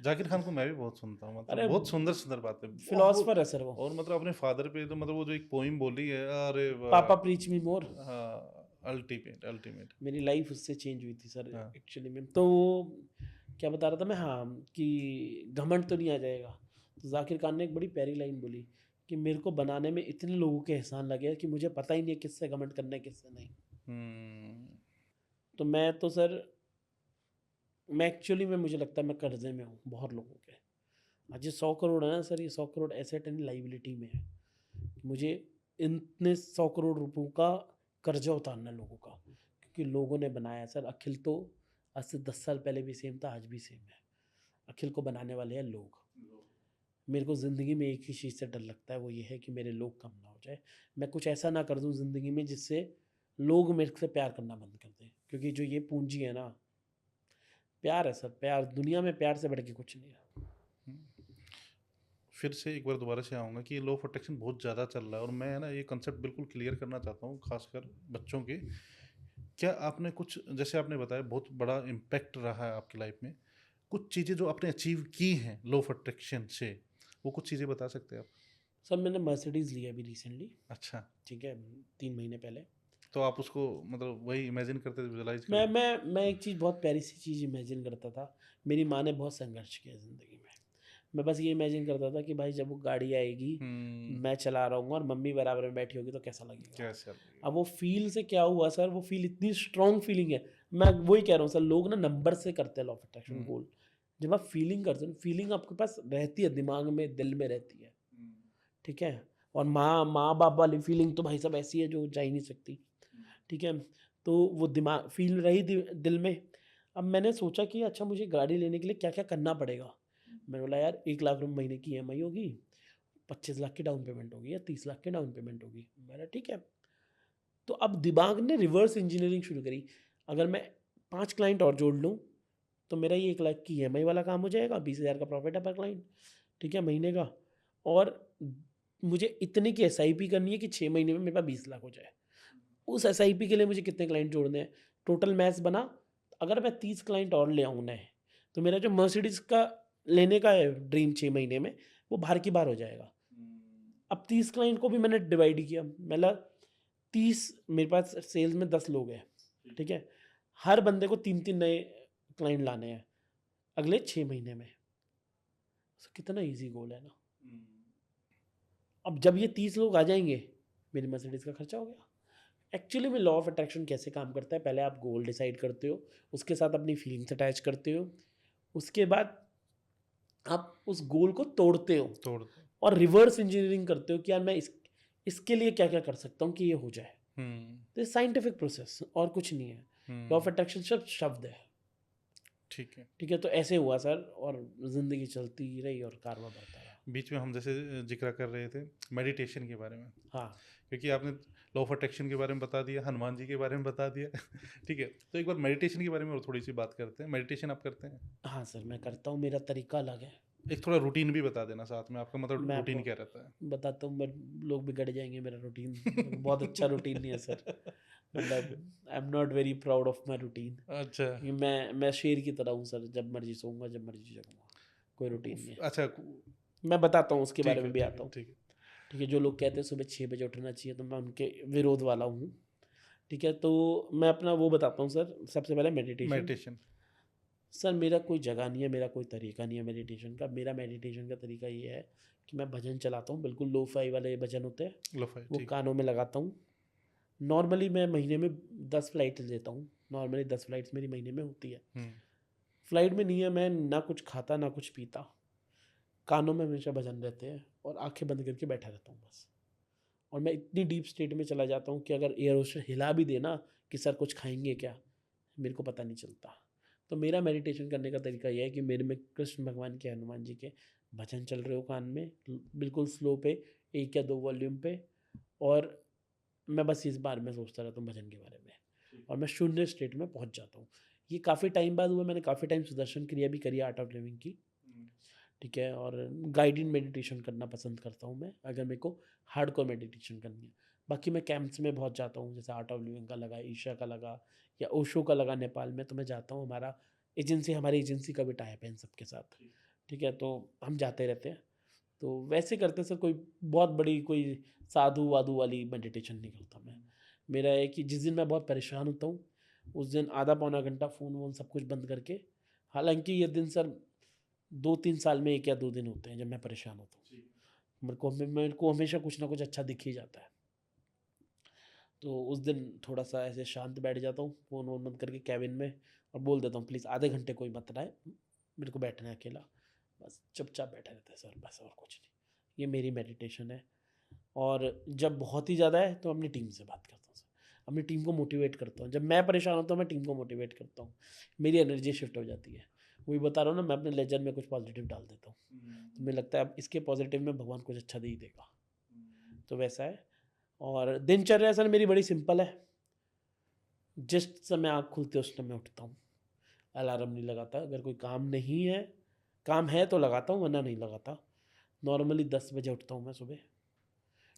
S2: जाकिर खान को मैं भी बहुत सुनता हूँ, मतलब
S1: अरे
S2: बहुत सुंदर-सुंदर बातें वो
S1: फिलॉसफर है सर वो।
S2: और मतलब अपने फादर पे तो मतलब वो जो एक पोएम बोली है, अरे
S1: पापा
S2: वाह!
S1: प्रीच मी मोर।
S2: हाँ, अल्टीमेट, अल्टीमेट।
S1: मेरी लाइफ उससे चेंज हुई थी सर
S2: हाँ,
S1: एक्चुअली में। तो वो क्या बता रहा था मैं, हाँ, कि घमंड तो नहीं आ जाएगा। तो ज़ाकिर खान ने एक बड़ी प्यारी लाइन बोली कि मेरे को बनाने में इतने लोगों के एहसान लगे कि मुझे पता ही नहीं है किससे घमंड करना है, किससे नहीं।
S2: हुँ,
S1: तो मैं तो सर, मैं एक्चुअली में, मुझे लगता है मैं कर्ज़े में हूँ बहुत लोगों के। आज ये 100 करोड़ है ना सर, ये 100 करोड़ एसेट एंड लायबिलिटी में है। मुझे इतने 100 करोड़ रुपयों का कर्जा उतारना है लोगों का, क्योंकि लोगों ने बनाया है सर। अखिल तो आज से 10 साल पहले भी सेम था, आज भी सेम है। अखिल को बनाने वाले हैं लोग। मेरे को ज़िंदगी में एक ही चीज़ से डर लगता है, वो ये है कि मेरे लोग कम ना हो जाए। मैं कुछ ऐसा ना कर दूँ ज़िंदगी में जिससे लोग मेरे से प्यार करना बंद कर दें, क्योंकि जो ये पूंजी है ना, प्यार है सर, प्यार। दुनिया में प्यार से बढ़ के कुछ नहीं है।
S2: हुँ। फिर से एक बार दोबारा से आऊँगा कि ये लॉ ऑफ अट्रैक्शन बहुत ज़्यादा चल रहा है और मैं है ना ये कांसेप्ट बिल्कुल क्लियर करना चाहता हूँ, ख़ासकर बच्चों के। क्या आपने कुछ जैसे आपने बताया बहुत बड़ा इम्पैक्ट रहा है आपकी लाइफ़ में, कुछ चीज़ें जो आपने अचीव की हैं लॉ ऑफ अट्रैक्शन से, वो कुछ चीज़ें बता सकते हैं आप?
S1: सर मैंने मर्सिडीज़ लिया अभी रिसेंटली,
S2: अच्छा,
S1: ठीक है, 3 महीने पहले।
S2: तो आप उसको मतलब वही इमेजिन करते थे, विजुअलाइज़
S1: मैं
S2: करते थे?
S1: मैं मैं एक चीज़, बहुत प्यारी सी चीज़ इमेजिन करता था। मेरी माँ ने बहुत संघर्ष किया ज़िंदगी में। मैं बस ये इमेजिन करता था कि भाई जब वो गाड़ी आएगी,
S2: हुँ,
S1: मैं चला रहा हूँगा और मम्मी बराबर में बैठी होगी तो कैसा लगेगा।
S2: कैसा लगेगा?
S1: अब वो फ़ील से क्या हुआ सर, वो फ़ील इतनी स्ट्रॉन्ग फ़ीलिंग है। मैं वही कह रहा हूँ सर, लोग ना नंबर से करते हैं लॉ ऑफ अट्रैक्शन
S2: हुँ,
S1: गोल। जब आप फ़ीलिंग करते हो, फ़ीलिंग आपके पास रहती है, दिमाग में, दिल में रहती है,
S2: हुँ,
S1: ठीक है? और माँ-बाप वाली फ़ीलिंग तो भाई साहब ऐसी है जो जा ही नहीं सकती।
S2: हुँ,
S1: ठीक है? तो वो दिमाग फ़ील रही दिल में। अब मैंने सोचा कि अच्छा, मुझे गाड़ी लेने के लिए क्या-क्या करना पड़ेगा? मैंने बोला यार 1 लाख रुपए महीने की ईएमआई होगी, 25 लाख की डाउन पेमेंट होगी या 30 लाख की डाउन पेमेंट होगी। मैंने ठीक है। तो अब दिमाग ने रिवर्स इंजीनियरिंग शुरू करी। अगर मैं 5 क्लाइंट और जोड़ लूँ, तो मेरा ये 1 लाख की ईएमआई वाला काम हो जाएगा, 20,000 का प्रॉफ़िट है पर क्लाइंट, ठीक है, महीने का। और मुझे इतने की एसआईपी करनी है कि 6 महीने में मेरे पास 20 लाख हो जाए। उस एसआईपी के लिए मुझे कितने क्लाइंट जोड़ने हैं? टोटल मैथ्स बना, अगर मैं 30 क्लाइंट और ले आऊँ नए, तो मेरा जो मर्सिडीज़ का लेने का है ड्रीम 6 महीने में, वो बाहर की बाहर हो जाएगा।
S2: हुँ,
S1: अब 30 क्लाइंट को भी मैंने डिवाइड किया, मतलब 30, मेरे पास सेल्स में 10 लोग हैं,
S2: ठीक
S1: ठीक है? हर बंदे को 3-3 नए क्लाइंट लाने हैं अगले 6 महीने में। तो कितना ईज़ी गोल है ना।
S2: हुँ,
S1: अब जब ये 30 लोग आ जाएँगे, मेरी मर्सिडीज़ का खर्चा हो गया। एक्चुअली में लॉ ऑफ अट्रैक्शन कैसे काम करता है, पहले आप गोल डिसाइड करते हो, उसके साथ अपनी फीलिंग्स अटैच करते हो, उसके बाद आप उस गोल को तोड़ते हो
S2: तोड़ दो।
S1: और रिवर्स इंजीनियरिंग करते हो कि यार मैं इसके लिए क्या-क्या कर सकता हूँ कि ये हो जाए।
S2: हुँ,
S1: तो ये साइंटिफिक प्रोसेस और कुछ नहीं है। लॉ ऑफ
S2: हुँ,
S1: अट्रैक्शन सिर्फ शब्द है,
S2: ठीक है।
S1: ठीक है? तो ऐसे हुआ सर, और ज़िंदगी चलती रही और कारवां बढ़ता रहा।
S2: बीच में हम जैसे जिक्र कर रहे थे मेडिटेशन के बारे में,
S1: हाँ।
S2: क्योंकि आपने लॉ ऑफ अट्रैक्शन के बारे में बता दिया, हनुमान जी के बारे में बता दिया ठीक है, तो एक बार मेडिटेशन के बारे में और थोड़ी सी बात करते हैं। मेडिटेशन आप करते हैं?
S1: हाँ सर, मैं करता हूँ, मेरा तरीका अलग है।
S2: एक थोड़ा रूटीन भी बता देना साथ में, आपका मतलब
S1: मैं
S2: रूटीन
S1: आपको
S2: क्या रहता है?
S1: बताता हूँ, मैं लोग बिगड़ जाएँगे मेरा रूटीन, बहुत अच्छा रूटीन नहीं है सर। मतलब आई am not very proud of my routine,
S2: अच्छा।
S1: क्योंकि मैं शेर की तरह हूँ सर, जब मर्ज़ी सोऊँगा, जब मर्ज़ी जगूँगा, कोई रूटीन नहीं है।
S2: अच्छा,
S1: मैं बताता हूँ, उसके बारे
S2: ठीक है,
S1: में भी
S2: ठीक
S1: आता
S2: है,
S1: हूँ।
S2: ठीक है।
S1: ठीक है, जो लोग कहते हैं सुबह 6 बजे उठना चाहिए, तो मैं उनके विरोध वाला हूँ। ठीक है, तो मैं अपना वो बताता हूँ सर, सबसे पहले मेडिटेशन।
S2: मेडिटेशन।
S1: सर मेरा कोई जगह नहीं है, मेरा कोई तरीका नहीं है मेडिटेशन का। मेरा मेडिटेशन का तरीका ये है कि मैं भजन चलाता हूँ, बिल्कुल लो-फाई वाले भजन होते हैं,
S2: लोफाई,
S1: वो
S2: ठीक।
S1: कानों में लगाता हूँ। नॉर्मली मैं महीने में 10 फ्लाइट्स लेता हूँ, नॉर्मली 10 फ्लाइट्स मेरी महीने में होती है।
S2: हम्म।
S1: फ्लाइट में नहीं है, मैं ना कुछ खाता, ना कुछ पीता, कानों में हमेशा भजन रहते हैं और आँखें बंद करके बैठा रहता हूँ बस। और मैं इतनी डीप स्टेट में चला जाता हूँ कि अगर एयर होस्टेस हिला भी दे ना कि सर कुछ खाएँगे क्या? मेरे को पता नहीं चलता। तो मेरा मेडिटेशन करने का तरीका ये है कि मेरे में कृष्ण भगवान के, हनुमान जी के भजन चल रहे हो कान में, बिल्कुल स्लो पे, 1 या 2 वॉल्यूम पे, और मैं बस इस बारे में सोचता रहता हूँ भजन के बारे में, और मैं शून्य स्टेट में पहुँच जाता हूँ। ये काफ़ी टाइम बाद हुआ, मैंने काफ़ी टाइम सुदर्शन क्रिया भी करी है, आर्ट ऑफ लिविंग की। ठीक है, और गाइडेड मेडिटेशन करना पसंद करता हूँ मैं, अगर मेरे को हार्डकोर मेडिटेशन करनी है। बाकी मैं कैंप्स में बहुत जाता हूँ, जैसे आर्ट ऑफ लिविंग का लगा, ईशा का लगा, या ओशो का लगा नेपाल में, तो मैं जाता हूँ। हमारी एजेंसी का भी टाइप है इन सब के साथ। ठीक है, तो हम जाते रहते हैं। तो वैसे करते सर, कोई बहुत बड़ी कोई साधु वाधु वाली मेडिटेशन नहीं करता मैं। मेरा है कि जिस दिन मैं बहुत परेशान होता हूँ, उस दिन आधा पौना घंटा फ़ोन वोन सब कुछ बंद करके, हालांकि ये दिन सर 2-3 साल में 1 या 2 दिन होते हैं जब मैं परेशान होता हूँ। मेरे को हमेशा कुछ ना कुछ अच्छा दिख ही जाता है। तो उस दिन थोड़ा-सा ऐसे शांत बैठ जाता हूँ, फ़ोन वोन बंद करके केबिन में, और बोल देता हूँ प्लीज़ आधे घंटे कोई मत आए, मेरे को बैठना है अकेला। बस चुपचाप बैठा रहता है सर, बस और कुछ नहीं। ये मेरी मेडिटेशन है। और जब बहुत ही ज़्यादा है तो अपनी टीम से बात करता हूँ सर। अपनी टीम को मोटिवेट करता हूँ। जब मैं परेशान होता हूँ, मैं टीम को मोटिवेट करता हूँ। मेरी एनर्जी शिफ्ट हो जाती है। वही बता रहा हूँ ना, मैं अपने लेजर में कुछ पॉज़िटिव डाल देता हूँ। तो मुझे लगता है अब इसके पॉज़िटिव में भगवान कुछ अच्छा दे ही देगा। तो वैसा है। और दिनचर्या सर मेरी बड़ी सिंपल है। जिस समय आँख खुलती है उस समय उठता हूँ। अलार्म नहीं लगाता। अगर कोई काम नहीं है, काम है तो लगाता हूँ, वरना नहीं लगाता। नॉर्मली 10 बजे उठता हूँ मैं सुबह।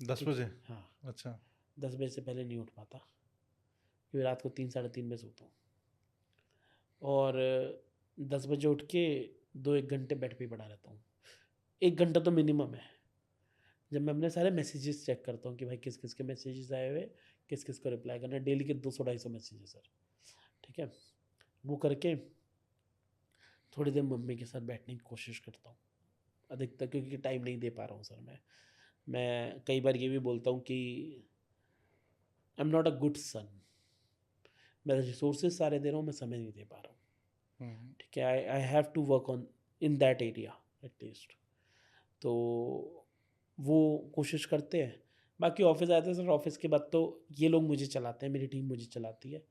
S2: 10
S1: ठीक है?
S2: बजे?
S1: हाँ,
S2: अच्छा।
S1: 10 बजे से पहले नहीं उठ पाता, क्योंकि रात को 3 साढ़े 3 बजे सोता हूँ। और 10 बजे उठ के 2-1 घंटे बेड पे ही पड़ा रहता हूँ। 1 घंटा तो मिनिमम है। जब मैं अपने सारे मैसेजेस चेक करता हूँ कि भाई किस-किस के मैसेजेस आए हुए, किस-किस को रिप्लाई करना है। डेली के 200-250 मैसेज है सर। ठीक है? वो करके थोड़ी देर मम्मी के साथ बैठने की कोशिश करता हूँ। अधिकतर क्योंकि टाइम नहीं दे पा रहा हूँ सर मैं। मैं कई बार ये भी बोलता हूँ कि I am not a good son. मैं रिसोर्सेज़ सारे दे रहा हूँ, मैं समय नहीं दे पा रहा हूँ।
S2: हम्म।
S1: ठीक है, I I have to work on in that area at least. तो वो कोशिश करते हैं। बाकी ऑफिस आते हैं सर, ऑफिस के बाद तो ये लोग मुझे चलाते हैं, मेरी टीम मुझे चलाती है।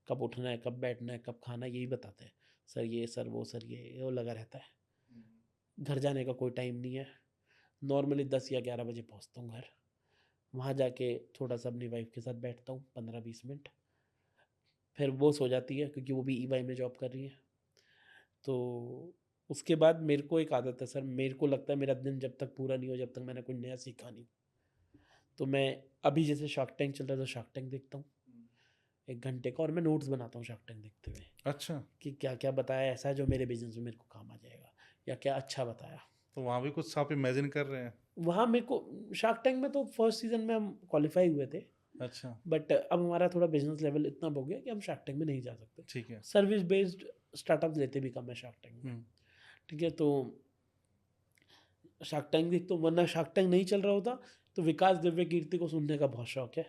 S1: कब उठना है, कब बैठना है, कब खाना है, यही बताते हैं। सर ये, सर वो, सर ये वो लगा रहता है। घर जाने का कोई टाइम नहीं है। नॉर्मली 10 या 11 बजे पहुंचता हूँ घर। वहाँ जाके थोड़ा सा अपनी वाइफ के साथ बैठता हूँ 15-20 मिनट। फिर वो सो जाती है क्योंकि वो भी ईवाई में जॉब कर रही है। तो उसके बाद मेरे को एक आदत है सर, मेरे को लगता है मेरा दिन जब तक पूरा नहीं हो, जब तक मैंने कुछ नया सीखा नहीं। तो मैं अभी जैसे शार्क टैंक चल रहा है तो शार्क टैंक देखता हूँ 1 घंटे का, और मैं नोट्स बनाता हूँ शार्क टैंक देखते हुए
S2: अच्छा,
S1: कि क्या क्या बताया ऐसा जो मेरे बिजनेस में मेरे को काम आ जाएगा, या क्या अच्छा बताया।
S2: तो वहाँ भी कुछ आप इमेजिन कर रहे हैं?
S1: वहाँ मेरे को शार्क टैंक में तो फर्स्ट सीजन में हम क्वालिफाई हुए थे,
S2: अच्छा,
S1: बट अब हमारा थोड़ा बिजनेस लेवल इतना हो गया कि हम शार्क टैंक में नहीं जा सकते।
S2: ठीक है।
S1: सर्विस बेस्ड स्टार्टअप लेते भी कम है शार्क टैंक में।
S2: हम्म।
S1: ठीक है, तो शार्क टैंक देखता हूँ, वरना शार्क टैंक नहीं चल रहा होता तो विकास दिव्य कीर्ति को सुनने का बहुत शौक है।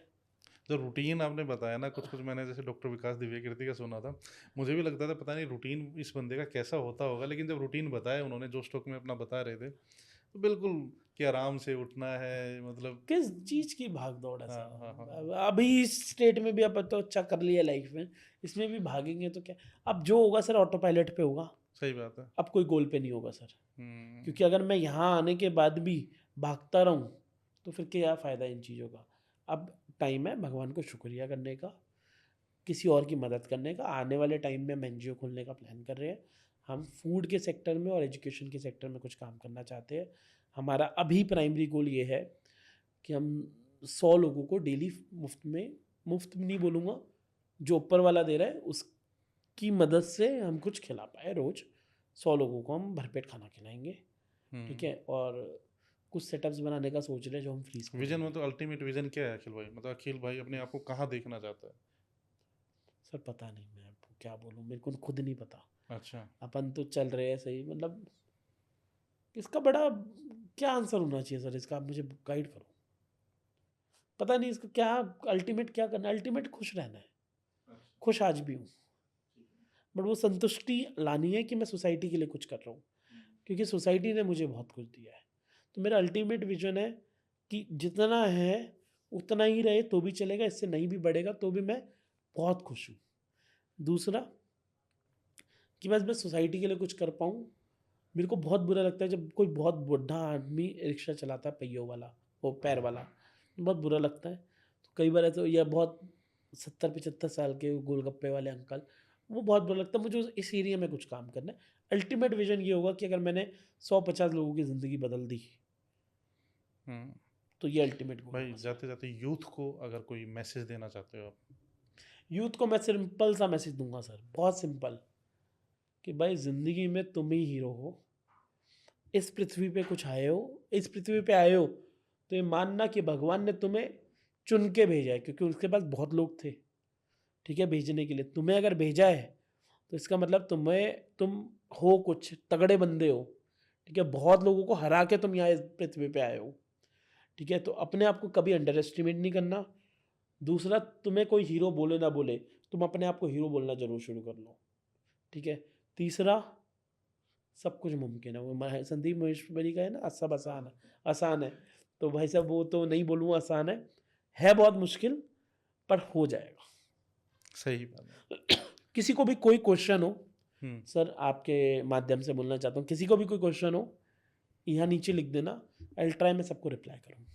S2: जो रूटीन आपने बताया ना, कुछ कुछ मैंने जैसे डॉक्टर विकास दिव्य कीर्ति का सुना था, मुझे भी लगता था पता नहीं रूटीन इस बंदे का कैसा होता होगा, लेकिन जब रूटीन बताया उन्होंने जो स्टॉक में अपना बता रहे थे, तो बिल्कुल कि आराम से उठना है, मतलब।
S1: किस चीज की भाग दौड़ है
S2: हाँ,
S1: सर?
S2: हाँ, हाँ,
S1: अभी इस स्टेट में भी अब तो अच्छा कर लिया लाइफ में, इसमें भी भागेंगे तो क्या? अब जो होगा सर ऑटो पायलट पे होगा।
S2: सही बात है।
S1: अब कोई गोल पे नहीं होगा सर,
S2: हुँ,
S1: क्योंकि अगर मैं यहाँ आने के बाद भी भागता रहूँ तो फिर क्या फ़ायदा इन चीज़ों का। अब टाइम है भगवान को शुक्रिया करने का, किसी और की मदद करने का। आने वाले टाइम में हम एनजीओ खोलने का प्लान कर रहे हैं। हम फूड के सेक्टर में और एजुकेशन के सेक्टर में कुछ काम करना चाहते हैं। हमारा अभी प्राइमरी गोल ये है कि हम 100 लोगों को डेली मुफ्त में नहीं बोलूँगा, जो ऊपर वाला दे रहा है उसकी मदद से हम कुछ खिला पाए रोज़। 100 लोगों को हम भरपेट खाना खिलाएँगे, ठीक
S2: हुँ।
S1: है? और कुछ सेटअप्स बनाने का सोच रहे हैं जो हम फ्रीज़ कर
S2: विज़न
S1: देंगे।
S2: मतलब अल्टीमेट विज़न क्या है अखिल भाई? मतलब अखिल भाई अपने आप को कहाँ देखना चाहता है?
S1: सर पता नहीं, मैं आपको क्या बोलूँ, मेरे को खुद नहीं पता।
S2: अच्छा,
S1: अपन तो चल रहे हैं सही, मतलब इसका बड़ा क्या आंसर होना चाहिए सर इसका, आप मुझे गाइड करो। पता नहीं इसका क्या, अल्टीमेट क्या करना है? अल्टीमेट खुश रहना है। खुश आज भी हूँ, बट वो संतुष्टि लानी है कि मैं सोसाइटी के लिए कुछ कर रहा हूँ, क्योंकि सोसाइटी ने मुझे बहुत कुछ दिया है। तो मेरा अल्टीमेट विजन है कि जितना है उतना ही रहे तो भी चलेगा, इससे नहीं भी बढ़ेगा तो भी मैं बहुत खुश हूँ। दूसरा कि बस मैं सोसाइटी के लिए कुछ कर पाऊँ। मेरे को बहुत बुरा लगता है जब कोई बहुत बुढ़ा आदमी रिक्शा चलाता है पहियों वाला, वो पैर वाला, बहुत बुरा लगता है। तो कई बार ऐसा, या बहुत 70-75 साल के गोलगप्पे वाले अंकल, वो बहुत बुरा लगता है। मुझे इस एरिया में कुछ काम करना है। अल्टीमेट विजन ये होगा कि अगर मैंने 100-50 लोगों की ज़िंदगी बदल दी,
S2: हुँ।
S1: तो ये अल्टीमेट गोल
S2: भाई
S1: होगा सर।
S2: जाते-जाते यूथ को अगर कोई मैसेज देना चाहते हो आप?
S1: यूथ को मैं सिंपल सा मैसेज दूंगा सर, बहुत सिंपल, कि भाई ज़िंदगी में तुम ही हीरो हो। इस पृथ्वी पे कुछ आए हो, इस पृथ्वी पे आए हो तो ये मानना कि भगवान ने तुम्हें चुन के भेजा है, क्योंकि उसके पास बहुत लोग थे, ठीक है, भेजने के लिए। तुम्हें अगर भेजा है तो इसका मतलब तुम हो कुछ तगड़े बंदे हो, ठीक है, बहुत लोगों को हरा के तुम यहाँ इस पृथ्वी पे आए हो, ठीक है। तो अपने आप को कभी अंडर एस्टिमेट नहीं करना। दूसरा, तुम्हें कोई हीरो बोले ना बोले, तुम अपने आप को हीरो बोलना जरूर शुरू कर लो, ठीक है। तीसरा, सब कुछ मुमकिन है। वो संदीप महेश्वरी का है ना, सब आसान है, आसान है। तो भाई साहब वो तो नहीं बोलूँगा आसान है बहुत मुश्किल, पर हो जाएगा।
S2: सही बात है।
S1: किसी को भी कोई क्वेश्चन हो,
S2: हुँ।
S1: सर आपके माध्यम से बोलना चाहता हूँ, किसी को भी कोई क्वेश्चन हो यहाँ नीचे लिख देना, आई ट्राई, मैं सबको रिप्लाई करूँ।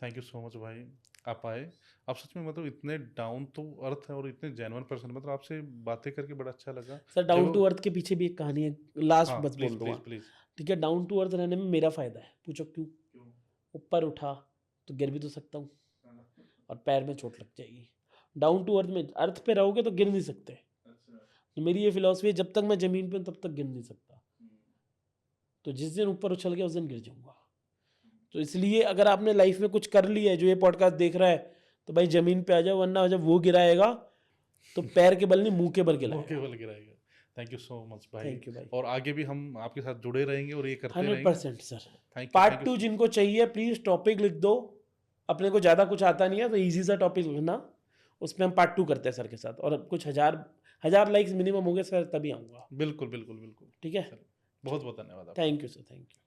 S2: थैंक यू सो मच भाई, आप आए। आप सच में मतलब इतने डाउन टू अर्थ हैं और इतने जेन्युइन पर्सन, मतलब आपसे बातें करके बड़ा अच्छा लगा।
S1: सर
S2: चाहे
S1: डाउन
S2: वो
S1: टू अर्थ के पीछे भी एक कहानी है, लास्ट
S2: हाँ,
S1: बस
S2: प्लीज़,
S1: बोल दूंगा,
S2: प्लीज़, प्लीज़।
S1: ठीक है। डाउन टू अर्थ रहने में मेरा फ़ायदा है, पूछो क्यों? ऊपर उठा तो गिर भी तो सकता हूँ, और पैर में चोट लग जाएगी। डाउन टू अर्थ में अर्थ पे रहोगे तो गिर नहीं सकते। तो मेरी ये फिलॉसफी है, जब तक मैं ज़मीन पे हूँ तब तक गिर नहीं सकता। तो जिस दिन ऊपर उछल गया उस दिन गिर जाऊँगा। तो इसलिए अगर आपने लाइफ में कुछ कर लिया है, जो ये पॉडकास्ट देख रहा है, तो भाई ज़मीन पे आ जाओ, वरना जब वो गिराएगा तो पैर के बल नहीं मुँह के बल
S2: वो
S1: गिराएगा।
S2: केवल गिराएगा। थैंक यू सो मच भाई,
S1: थैंक यू भाई।
S2: और आगे भी हम आपके साथ जुड़े रहेंगे और ये करते रहेंगे।
S1: 100% सर।
S2: थैंक
S1: पार्ट
S2: यू
S1: 2
S2: सो
S1: जिनको चाहिए प्लीज़ टॉपिक लिख दो। अपने को ज़्यादा कुछ आता नहीं है तो ईज़ी सा टॉपिक लिखना, उसमें हम पार्ट 2 करते हैं सर के साथ। और कुछ हज़ार लाइक्स मिनिमम हो गए सर तभी आऊँगा,
S2: बिल्कुल, बिल्कुल, बिल्कुल।
S1: ठीक है?
S2: चलो, बहुत-बहुत धन्यवाद आपका।
S1: Thank you sir, thank you.